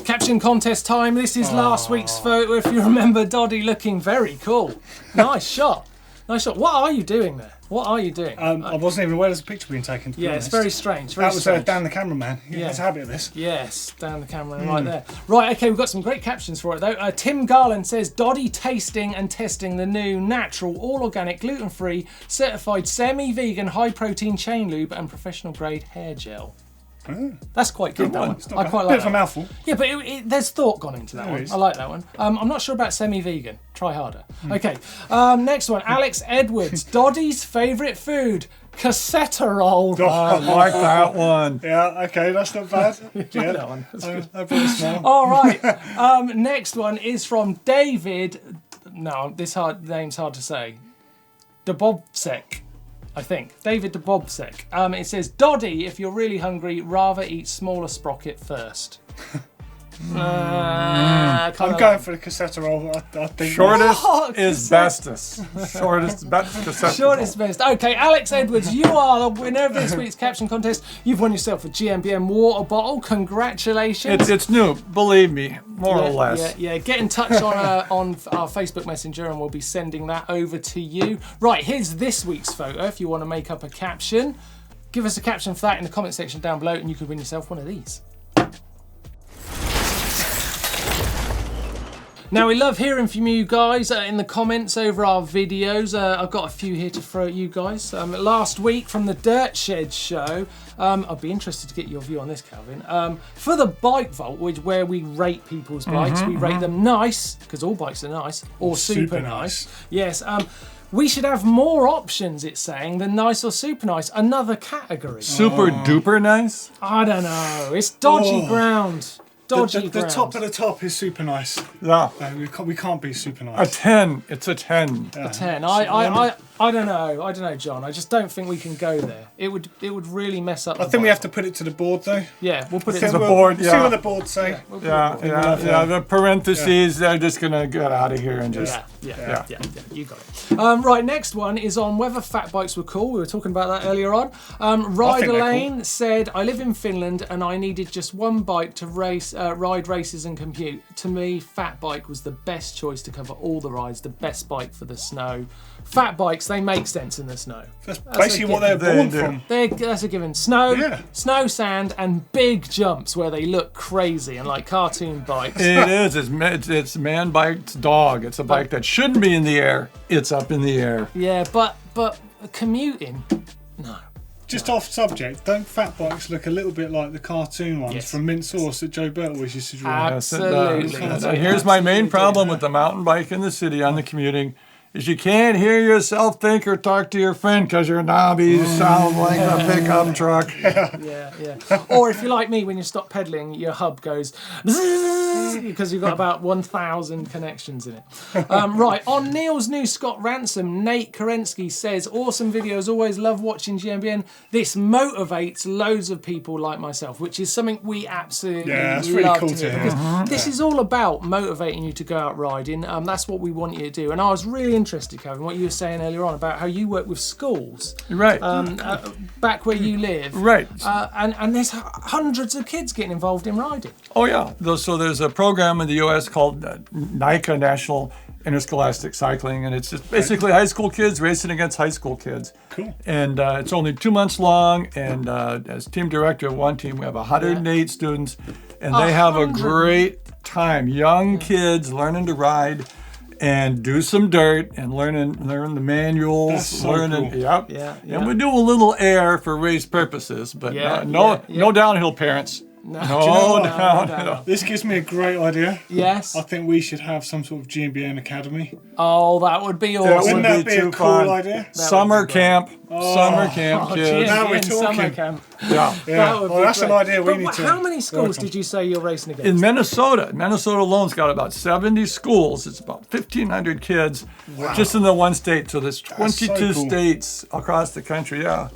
S1: Caption contest time. This is last week's photo. If you remember, Doddy looking very cool. Nice shot. What are you doing there? What are you doing?
S12: I wasn't even aware there's a picture being taken. To be honest.
S1: It's very strange.
S12: That was Dan the cameraman. He has a habit of this.
S1: Yes, Dan the cameraman right there. Right, okay, we've got some great captions for it though. Tim Garland says, Doddy tasting and testing the new natural, all organic, gluten-free, certified semi-vegan, high-protein chain lube and professional grade hair gel. That's quite good, that one. I quite like
S12: bit of a mouthful.
S1: Yeah, but there's thought gone into that one. I like that one. I'm not sure about semi-vegan. Try harder. Okay, next one. Alex Edwards. Doddy's favourite food. Cassetta roll.
S11: I like that one.
S12: Yeah, okay, that's not bad.
S1: Yeah, that one. That's good.
S12: I brought a smile.
S1: All right. Next one is from David. No, name's hard to say. Dobovsek. I think. David Dobovsek. It says, Doddy, if you're really hungry, rather eat smaller sprocket first.
S12: I'm going for the cassette roll. I think
S11: shortest is bestest. Shortest best.
S1: Shortest best. Okay, Alex Edwards, you are the winner of this week's caption contest. You've won yourself a GMBN water bottle. Congratulations.
S11: It's new, believe me, more or less.
S1: Yeah. Get in touch on our Facebook Messenger, and we'll be sending that over to you. Right, here's this week's photo. If you want to make up a caption, give us a caption for that in the comment section down below, and you could win yourself one of these. Now, we love hearing from you guys in the comments over our videos. I've got a few here to throw at you guys. Last week from the Dirt Shed show, I'd be interested to get your view on this, Calvin. For the Bike Vault, where we rate people's bikes, we rate them nice, because all bikes are nice, or super nice. Yes. We should have more options, it's saying, than nice or super nice. Another category.
S11: Super duper nice?
S1: I don't know. It's dodgy ground.
S12: The top of the top is super nice.
S11: Yeah.
S12: We can't be super nice.
S11: A 10. It's a 10.
S1: A 10. I don't know, John. I just don't think we can go there. It would really mess up.
S12: I think we have to put it to the board, though.
S1: Yeah, we'll put it
S11: to the board.
S12: See what the board say.
S11: Yeah. The parentheses, they're just gonna get out of here and just.
S1: Yeah. You got it. Right, next one is on whether fat bikes were cool. We were talking about that earlier on. Ryder Lane said, I live in Finland and I needed just one bike to ride races and compute. To me, fat bike was the best choice to cover all the rides, the best bike for the snow. Fat bikes bikes. They make sense in the snow.
S12: That's basically what they're born from.
S1: That's a given. Snow, sand, and big jumps where they look crazy and like cartoon bikes.
S11: It is. It's man bike's dog. It's a bike that shouldn't be in the air. It's up in the air.
S1: Yeah, but commuting, no.
S12: Just off subject, don't fat bikes look a little bit like the cartoon ones from Mint Sauce that Joe Burt always used to draw?
S1: Absolutely.
S11: Here's my main problem with the mountain bike in the city on the commuting. Is you can't hear yourself think or talk to your friend because your knobbies sound like a pickup truck.
S1: Yeah. Or if you're like me, when you stop pedaling, your hub goes because you've got about 1,000 connections in it. Right, on Neil's new Scott Ransom, Nate Kerensky says, awesome videos, always love watching GMBN. This motivates loads of people like myself, which is something we absolutely
S12: that's
S1: love
S12: really cool
S1: to
S12: to
S1: hear.
S12: hear.
S1: Because this is all about motivating you to go out riding. That's what we want you to do. And I was really interested, Kevin, what you were saying earlier on about how you work with schools.
S11: Right.
S1: Back where you live.
S11: Right.
S1: And there's hundreds of kids getting involved in riding.
S11: Oh, yeah. So there's a program in the U.S. called NICA, National Interscholastic Cycling, and it's just basically high school kids racing against high school kids.
S12: Cool.
S11: And it's only 2 months long, and as team director of one team, we have 108 students, and they have a great time. Young kids learning to ride and do some dirt and learn the manuals.
S12: That's so cool.
S11: Yep.
S1: Yeah.
S11: And we do a little air for race purposes, but no downhill, parents. No.
S12: This gives me a great idea.
S1: Yes.
S12: I think we should have some sort of GMBN academy.
S1: Oh, that would be awesome.
S12: Wouldn't that be a cool idea?
S11: Summer camp, kids.
S12: Now we're talking.
S1: Summer camp.
S11: Yeah.
S12: That's an idea we need to.
S1: How many schools did you say you're racing against?
S11: In Minnesota alone's got about 70 schools. It's about 1,500 kids just in the one state. So there's 22 states across the country. Yeah.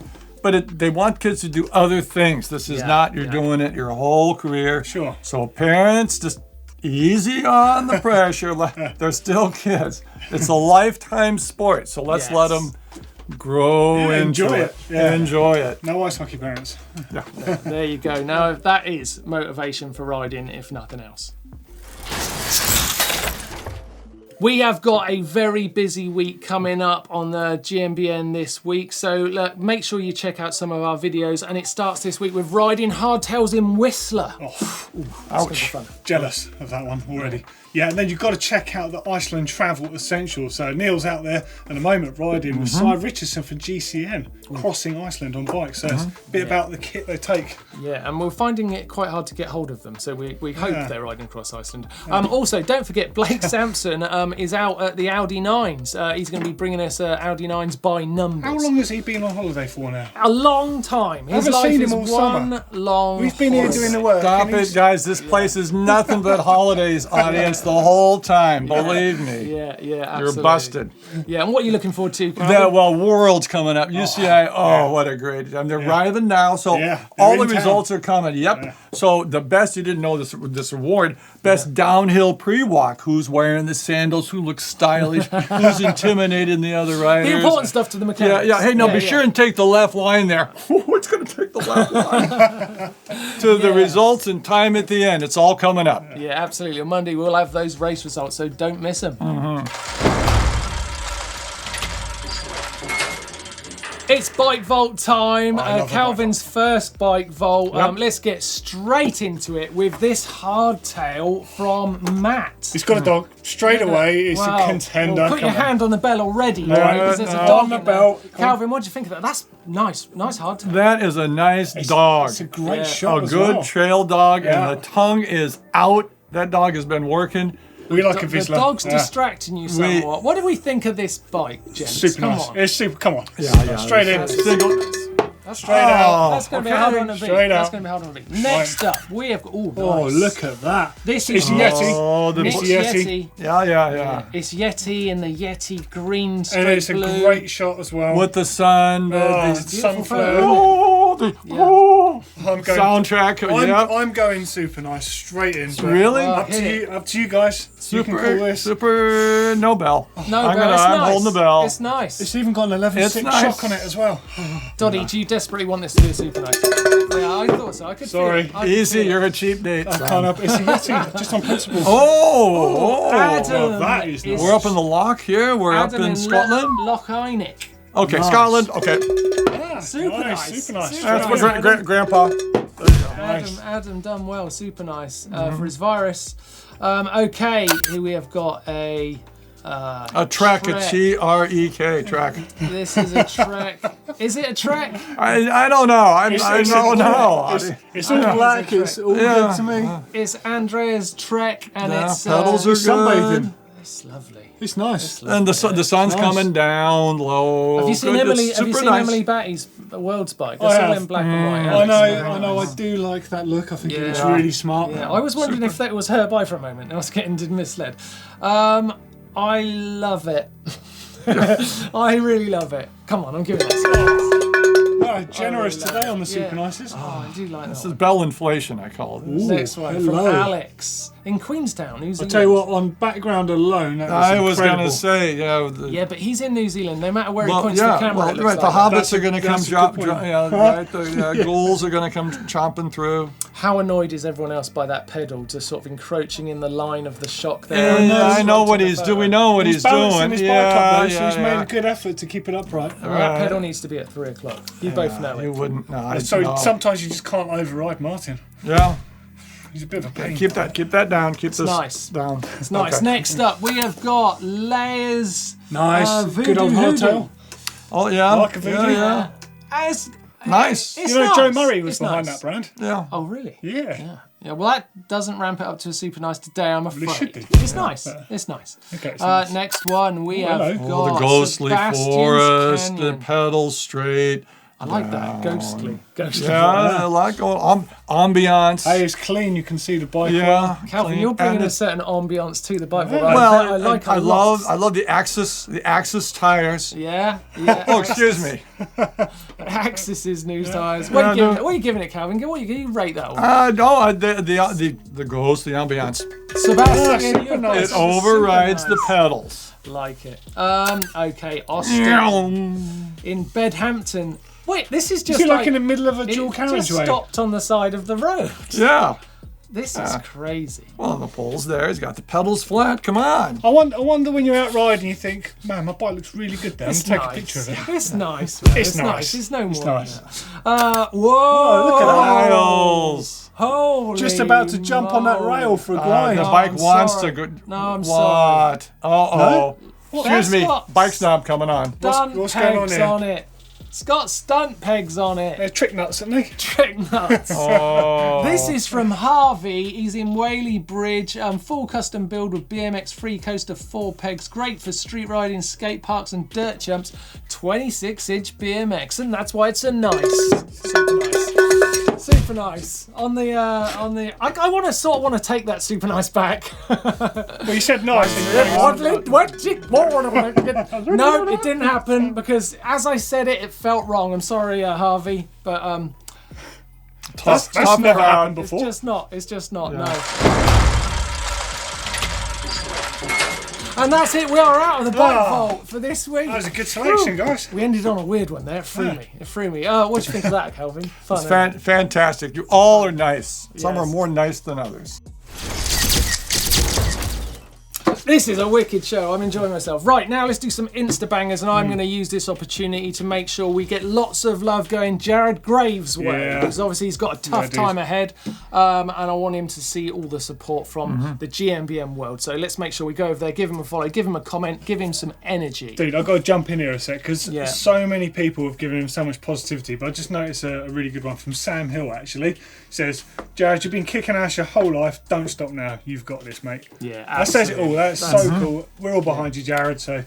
S11: But they want kids to do other things. This is not you're doing it your whole career.
S12: Sure.
S11: So parents, just easy on the pressure. They're still kids. It's a lifetime sport. So let's let them grow into it. Enjoy it.
S12: No ice hockey parents.
S1: There you go. Now that is motivation for riding, if nothing else. We have got a very busy week coming up on the GMBN this week, so look, make sure you check out some of our videos, and it starts this week with riding hardtails in Whistler.
S12: Ouch. Jealous of that one already. Yeah, and then you've got to check out the Iceland Travel Essentials. So Neil's out there at the moment riding with Cy Richardson for GCN, crossing Iceland on bikes. So it's a bit about the kit they take. Yeah, and we're finding it quite hard to get hold of them. So we hope they're riding across Iceland. Also, don't forget, Blake Sampson is out at the Audi Nines. He's going to be bringing us Audi Nines by numbers. How long has he been on holiday for now? A long time. His life is one long We've been here doing the work.
S11: Stop it, guys. This place is nothing but holidays, audience, the whole time. Believe me.
S1: Yeah, absolutely.
S11: You're busted.
S1: Yeah, and what are you looking forward to?
S11: World's coming up. UCI, what a great time. They're arriving now, so all the results are coming. Yep. So the best, you didn't know this award, best downhill pre-walk. Who's wearing the sandals? Who looks stylish? Who's intimidating the other riders?
S1: The important stuff to the mechanics.
S11: Hey, be sure and take the left line there. It's going to take the left line. To the results and time at the end. It's all coming up.
S1: Yeah, absolutely. On Monday, we'll have those race results, so don't miss them. It's bike vault time. Calvin's first bike vault. Let's get straight into it with this hardtail from Matt.
S12: He's got a dog. Straight away, it's a contender.
S1: Put your hand on the bell already, right? Because there's a dog on the bell. Calvin, what do you think of that? That's nice hardtail.
S11: That is a nice dog.
S12: It's a great shot.
S11: A good trail dog, and the tongue is out. That dog has been working.
S12: We like a Vizsla.
S1: The dog's distracting you somewhat. What do we think of this bike, gents?
S12: Super nice. It's super. Come on. Straight in.
S1: Straight out. That's going to be a hard one to beat. That's going to be a hard one to beat. Next up, we have got.
S12: Oh, look at that.
S1: This is
S12: Yeti.
S1: It's Yeti.
S11: Yeah.
S1: It's Yeti in the Yeti green straight
S12: blue. And it's
S1: blue.
S12: a great shot as well.
S11: With the sun.
S12: Sunflower. I'm going
S11: soundtrack.
S12: I'm going super nice straight in.
S11: Really?
S12: Up to you guys. You can call this
S11: super no bell.
S1: I'm
S11: holding the bell.
S1: It's nice.
S12: It's even got an 11.6 shock on it as well.
S1: Doddy, do you desperately want this to be a super nice? Yeah, I thought so. I could.
S12: Sorry.
S11: Easy, you're a cheap date.
S12: I can't help it. It's a Yeti, just on principle.
S1: Adam,
S12: well, that is nice.
S11: We're up in the lock here. We're up in Scotland.
S1: Loch Eynick.
S11: Okay, nice. Scotland. Okay.
S1: Yeah, super nice.
S12: Super nice.
S11: That's for Grandpa.
S1: Adam done well. Super nice for his virus. Okay, here we have got a
S11: Trek, a T-R-E-K, Trek.
S1: This is a Trek. Is it a Trek?
S11: I don't know. I don't know.
S12: It's all black. It's all good to me.
S1: It's Andrea's Trek, and it's
S11: pedals are
S12: sunbathing.
S1: It's lovely.
S12: It's nice.
S11: And the sun's coming down low.
S1: Have you seen Emily? Have you seen Emily Batty's World's Bike? It's all in black and white.
S12: I know. I do like that look. I think it looks really smart.
S1: Yeah, I was wondering if that was her bike for a moment. I was getting misled. I love it. I really love it. Come on, I'm giving that.
S12: Generous today on the super nices.
S1: Oh, I do like that.
S11: This is bell inflation, I call it.
S1: Next one from Alex in Queenstown, New Zealand.
S12: I'll tell you what, on background alone, that was
S11: I was going to say,
S1: yeah, but he's in New Zealand. No matter where he points the camera,
S11: the hobbits are going to come the ghouls are going to come chomping through.
S1: How annoyed is everyone else by that pedal, just sort of encroaching in the line of the shock there?
S11: I know what he's doing. We know what he's doing.
S12: His bike up there, so he's made a good effort to keep it upright.
S1: That pedal needs to be at 3 o'clock. You both know it.
S11: You wouldn't. No,
S12: sometimes you just can't override Martin.
S11: Yeah.
S12: He's a bit of a pain.
S11: Keep that down. Keep this down.
S1: It's nice. Okay. Next up, we have got Layers.
S12: Nice. Good old hardtail.
S11: Oh yeah.
S12: Like a Voodoo.
S11: Yeah. Nice.
S12: You know, Joe Murray was behind that brand.
S11: Yeah.
S1: Oh really?
S12: Yeah.
S1: Yeah, well that doesn't ramp it up to a super nice today, I'm afraid.
S12: It should do.
S1: It's nice. It's nice.
S12: Okay.
S1: Next one we have got
S11: the ghostly forest,
S1: Canyon.
S11: the pedals straight.
S1: I like that. Ghostly.
S11: Yeah, I like going ambiance.
S12: Hey, it's clean. You can see the bike.
S11: Yeah,
S1: Calvin, you're bringing a certain ambiance to the bike.
S11: Well,
S1: I
S11: love the Axis tires.
S1: Yeah.
S11: Oh, excuse me.
S1: Axis's new tires. What are you giving it, Calvin? What you rate that one?
S11: No, the ghost, the ambiance.
S1: Sebastian,
S11: it overrides the pedals.
S1: Like it. Okay, Austin in Bedhampton. Wait, this is just
S12: like in the middle of a dual carriageway.
S1: Just stopped on the side of the road.
S11: Yeah.
S1: This is crazy.
S11: Well, the pole's there. He's got the pedals flat. Come on.
S12: I wonder when you're out riding, you think, man, my bike looks really good there. I'm going to take a picture of it.
S1: It's nice.
S12: It's nice.
S1: It's no more.
S12: It's nice.
S1: Whoa!
S12: Look at that.
S11: Rails.
S1: Holy
S12: just about to jump on that rail for a glide.
S11: The bike wants to go.
S1: No, I'm sorry.
S11: Uh-oh. No? Excuse me. Bike snob coming on.
S12: What's going on here?
S1: On it. It's got stunt pegs on it.
S12: They're trick nuts, aren't they?
S1: Trick nuts. This is from Harvey. He's in Whaley Bridge. Full custom build with BMX free coaster 4 pegs. Great for street riding, skate parks and dirt jumps. 26-inch BMX, and that's why it's a nice. Super nice. Super nice. I want to take that super nice back.
S12: Well, you said nice.
S1: No, it didn't happen because as I said it felt wrong. I'm sorry, Harvey, but
S12: that's never happened before.
S1: It's just not. No. And that's it. We are out of the bike vault for this week.
S12: That was a good selection, guys.
S1: We ended on a weird one there. It threw me. What do you think of that, Calvin?
S11: Fun. It's fantastic. You all are nice. Some are more nice than others.
S1: This is a wicked show. I'm enjoying myself. Right, now let's do some Insta bangers, and I'm going to use this opportunity to make sure we get lots of love going Jared Graves' way. Because obviously he's got a tough time ahead, and I want him to see all the support from the GMBN world. So let's make sure we go over there, give him a follow, give him a comment, give him some energy.
S12: Dude, I've got to jump in here a sec, because so many people have given him so much positivity, but I just noticed a really good one from Sam Hill, actually. He says, Jared, you've been kicking ass your whole life. Don't stop now. You've got this, mate.
S1: Yeah,
S12: absolutely. That says it all. That's so cool. We're all behind you, Jared, so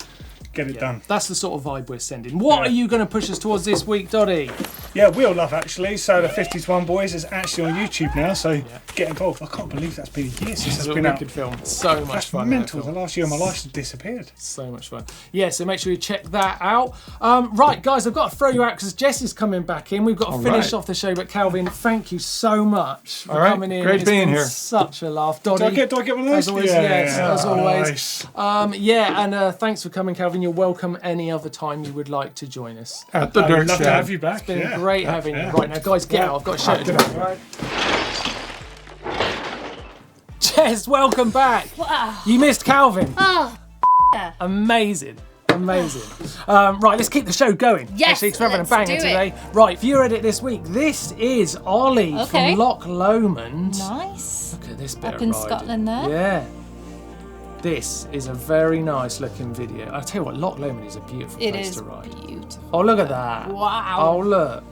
S12: get it done.
S1: That's the sort of vibe we're sending. What are you going to push us towards this week, Doddy?
S12: Yeah, Wheel Love actually. So the 51 Boys is actually on YouTube now. So get involved. I can't believe that's been years since it's been out.
S1: Wicked film. So much fun.
S12: Mental. The last year of my life has disappeared.
S1: So much fun. Yeah, so make sure you check that out. Right, guys, I've got to throw you out because Jess is coming back in. We've got to finish off the show. But Calvin, thank you so much for coming in.
S11: Great being here.
S1: Such a laugh. Doddy,
S12: do I get one of those?
S1: As always, yes, as always. And thanks for coming, Calvin. You're welcome any other time you would like to join us.
S11: At the Dirt
S12: Love
S11: Shed.
S12: to have you back.
S1: It's been great having you. Right now, guys, get out. I've got a show to do.
S12: Right.
S1: Jess, welcome back.
S2: Wow.
S1: You missed Calvin.
S2: Oh,
S1: Amazing. Right, let's keep the show going.
S2: Yes,
S1: actually, it's having a
S2: let's
S1: banger
S2: do
S1: today. Right, viewer edit this week. This is Ollie from Loch Lomond.
S2: Nice.
S1: Look at this bit
S2: Up
S1: of
S2: in
S1: riding.
S2: Scotland there.
S1: Yeah. This is a very nice looking video. I'll tell you what, Loch Lomond is a beautiful place to ride.
S2: Beautiful.
S1: Oh, look at that.
S2: Wow.
S1: Oh, look.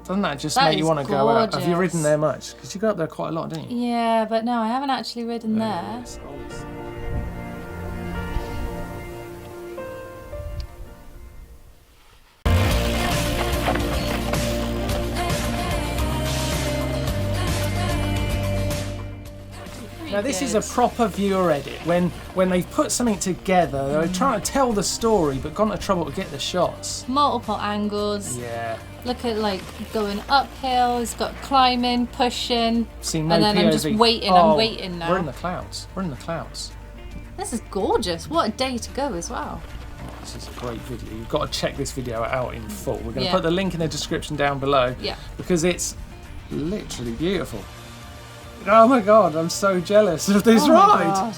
S1: Doesn't that just make you want to go out? Have you
S2: gorgeous.
S1: ridden there much? Because you go up there quite a lot, don't you?
S2: Yeah, but no, I haven't actually ridden there.
S1: Yes, Ollie's. Now this is a proper viewer edit. When they've put something together, they're trying to tell the story but gone to trouble to get the shots.
S2: Multiple angles.
S1: Yeah.
S2: Look at like going uphill. It's got climbing, pushing,
S1: Seen no
S2: and then
S1: POV.
S2: I'm just waiting. I'm waiting now.
S1: We're in the clouds. We're in the clouds.
S2: This is gorgeous. What a day to go as well.
S1: Oh, this is a great video. You've got to check this video out in full. We're going to
S2: Yeah.
S1: put the link in the description down below.
S2: Yeah.
S1: Because it's literally beautiful. Oh my god, I'm so jealous of this ride.
S2: God.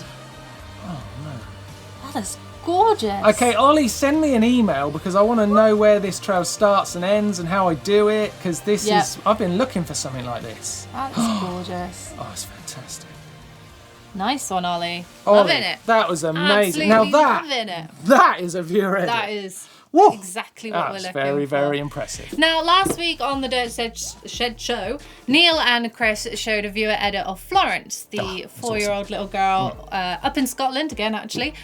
S1: Oh no.
S2: That is gorgeous.
S1: Okay, Ollie, send me an email because I want to know where this trail starts and ends and how I do it because this is... I've been looking for something like this.
S2: That's gorgeous.
S1: Oh, it's fantastic.
S2: Nice one, Ollie.
S1: Ollie,
S2: Loving it.
S1: That was amazing.
S2: Absolutely
S1: now
S2: loving it.
S1: that is a viewer edit.
S2: That is
S1: Woo!
S2: exactly what we're
S1: That's
S2: looking
S1: very,
S2: for.
S1: very impressive.
S2: Now, last week on the Dirt Shed show, Neil and Chris showed a viewer edit of Florence, the 4-year-old little girl up in Scotland again, actually,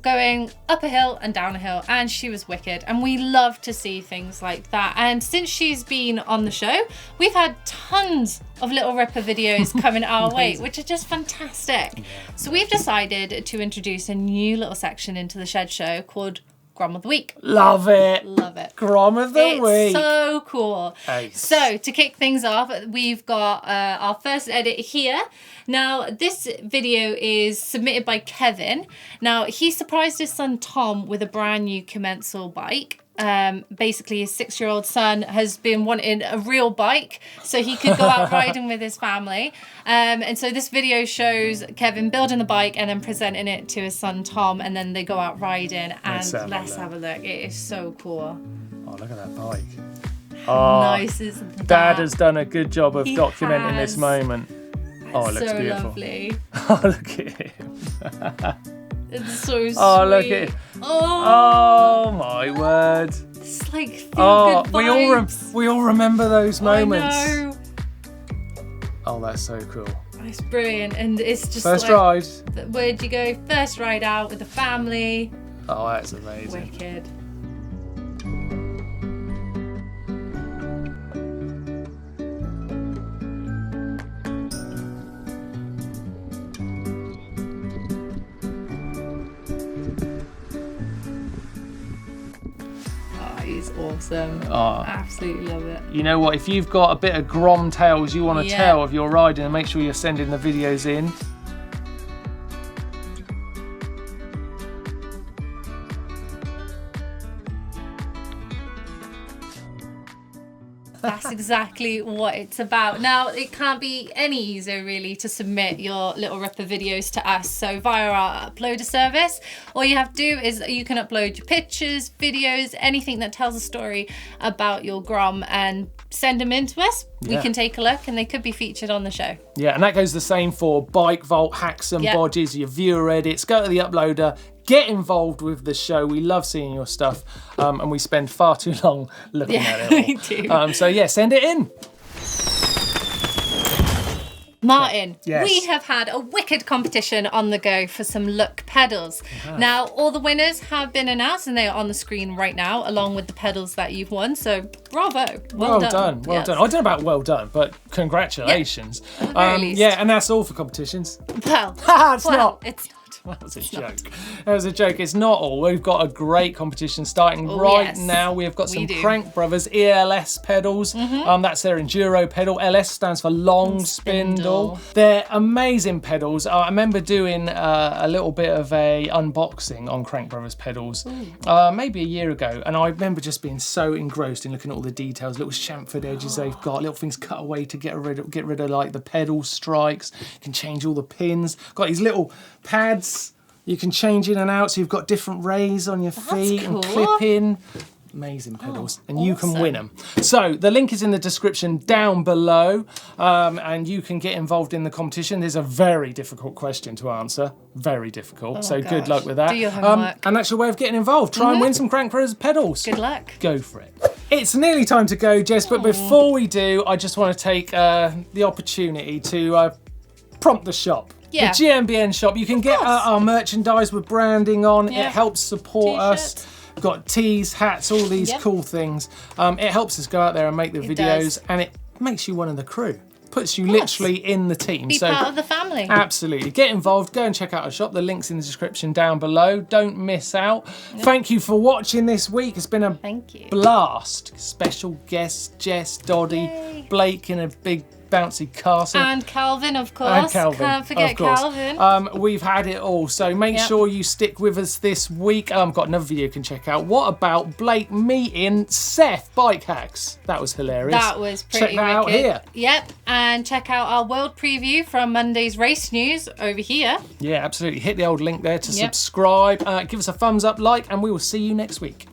S2: going up a hill and down a hill, and she was wicked. And we love to see things like that. And since she's been on the show, we've had tons of Little Ripper videos coming our way, which are just fantastic. Yeah. So we've decided to introduce a new little section into the Shed show called Grom of the Week.
S1: Love it.
S2: Love it.
S1: Grom of the Week.
S2: So cool.
S1: Ace.
S2: So to kick things off, we've got our first edit here. Now, this video is submitted by Kevin. Now, he surprised his son Tom with a brand new Commensal bike. Basically, his 6-year-old son has been wanting a real bike so he could go out riding with his family. And so this video shows Kevin building the bike and then presenting it to his son Tom, and then they go out riding. And let's have a look. It is so cool.
S1: Oh, look at that bike.
S2: How nice is that?
S1: Dad has done a good job of documenting
S2: has.
S1: this moment. Oh, it looks
S2: so
S1: beautiful.
S2: Lovely.
S1: Oh, look at him.
S2: It's so sweet.
S1: Oh, look at it. Oh, my word.
S2: It's like feel good vibes.
S1: we all remember those moments.
S2: I know.
S1: Oh, that's so cool.
S2: It's brilliant, and it's just
S1: first
S2: like,
S1: ride.
S2: Where'd you go? First ride out with the family.
S1: Oh, that's amazing.
S2: Wicked. He's awesome.
S1: Oh.
S2: Absolutely love it.
S1: You know what? If you've got a bit of Grom tales you want to tell of your riding, and make sure you're sending the videos in.
S2: That's exactly what it's about. Now, it can't be any easier, really, to submit your Little Ripper videos to us. So via our uploader service, all you have to do is you can upload your pictures, videos, anything that tells a story about your Grom, and send them in to us. We can take a look, and they could be featured on the show.
S1: Yeah, and that goes the same for Bike Vault, Hacks and Bodges, your viewer edits. Go to the uploader. Get involved with the show. We love seeing your stuff, and we spend far too long looking at it all.
S2: We do.
S1: So yeah, send it in.
S2: Martin,
S1: Yes.
S2: we have had a wicked competition on the go for some Look pedals. Now, all the winners have been announced and they are on the screen right now, along with the pedals that you've won. So, bravo. Well done.
S1: Well done. I don't know about well done, but congratulations.
S2: At the very least.
S1: Yeah, and that's all for competitions.
S2: Well,
S1: It's not.
S2: It's not.
S1: That was a joke. That was a joke. It's not all. We've got a great competition starting now. We've got some Crankbrothers ELS pedals. That's their enduro pedal. LS stands for long spindle. They're amazing pedals. I remember doing a little bit of a unboxing on Crankbrothers pedals maybe a year ago, and I remember just being so engrossed in looking at all the details, little chamfered edges they've got, little things cut away to get rid of like the pedal strikes. You can change all the pins. Got these little pads you can change in and out, so you've got different rays on your feet and clip in. Amazing pedals, and you can win them. So the link is in the description down below, and you can get involved in the competition. There's a very difficult question to answer, very difficult. So good luck with that.
S2: Do your homework.
S1: And that's your way of getting involved. Try and win some Crankbrothers pedals.
S2: Good luck.
S1: Go for it. It's nearly time to go, Jess, but before we do, I just want to take the opportunity to prompt the shop.
S2: Yeah.
S1: The GMBN shop. You can get our merchandise with branding on. It helps support us. We've got tees, hats, all these cool things. It helps us go out there and make the videos, and it makes you one of the crew. Puts you literally in the team.
S2: Be part of the family.
S1: Absolutely. Get involved. Go and check out our shop. The link's in the description down below. Don't miss out. Thank you for watching this week. It's been a blast. Special guests, Jess, Doddy, Blake in a big bouncy castle.
S2: And Calvin, of course.
S1: And Calvin,
S2: Can't forget Calvin.
S1: We've had it all. So make sure you stick with us this week. I've got another video you can check out. What about Blake meeting Seth Bike Hacks? That was hilarious.
S2: That was pretty
S1: Check that out here.
S2: Yep. And check out our world preview from Monday's race news over here.
S1: Yeah, absolutely. Hit the old link there to subscribe. Give us a thumbs up, like, and we will see you next week.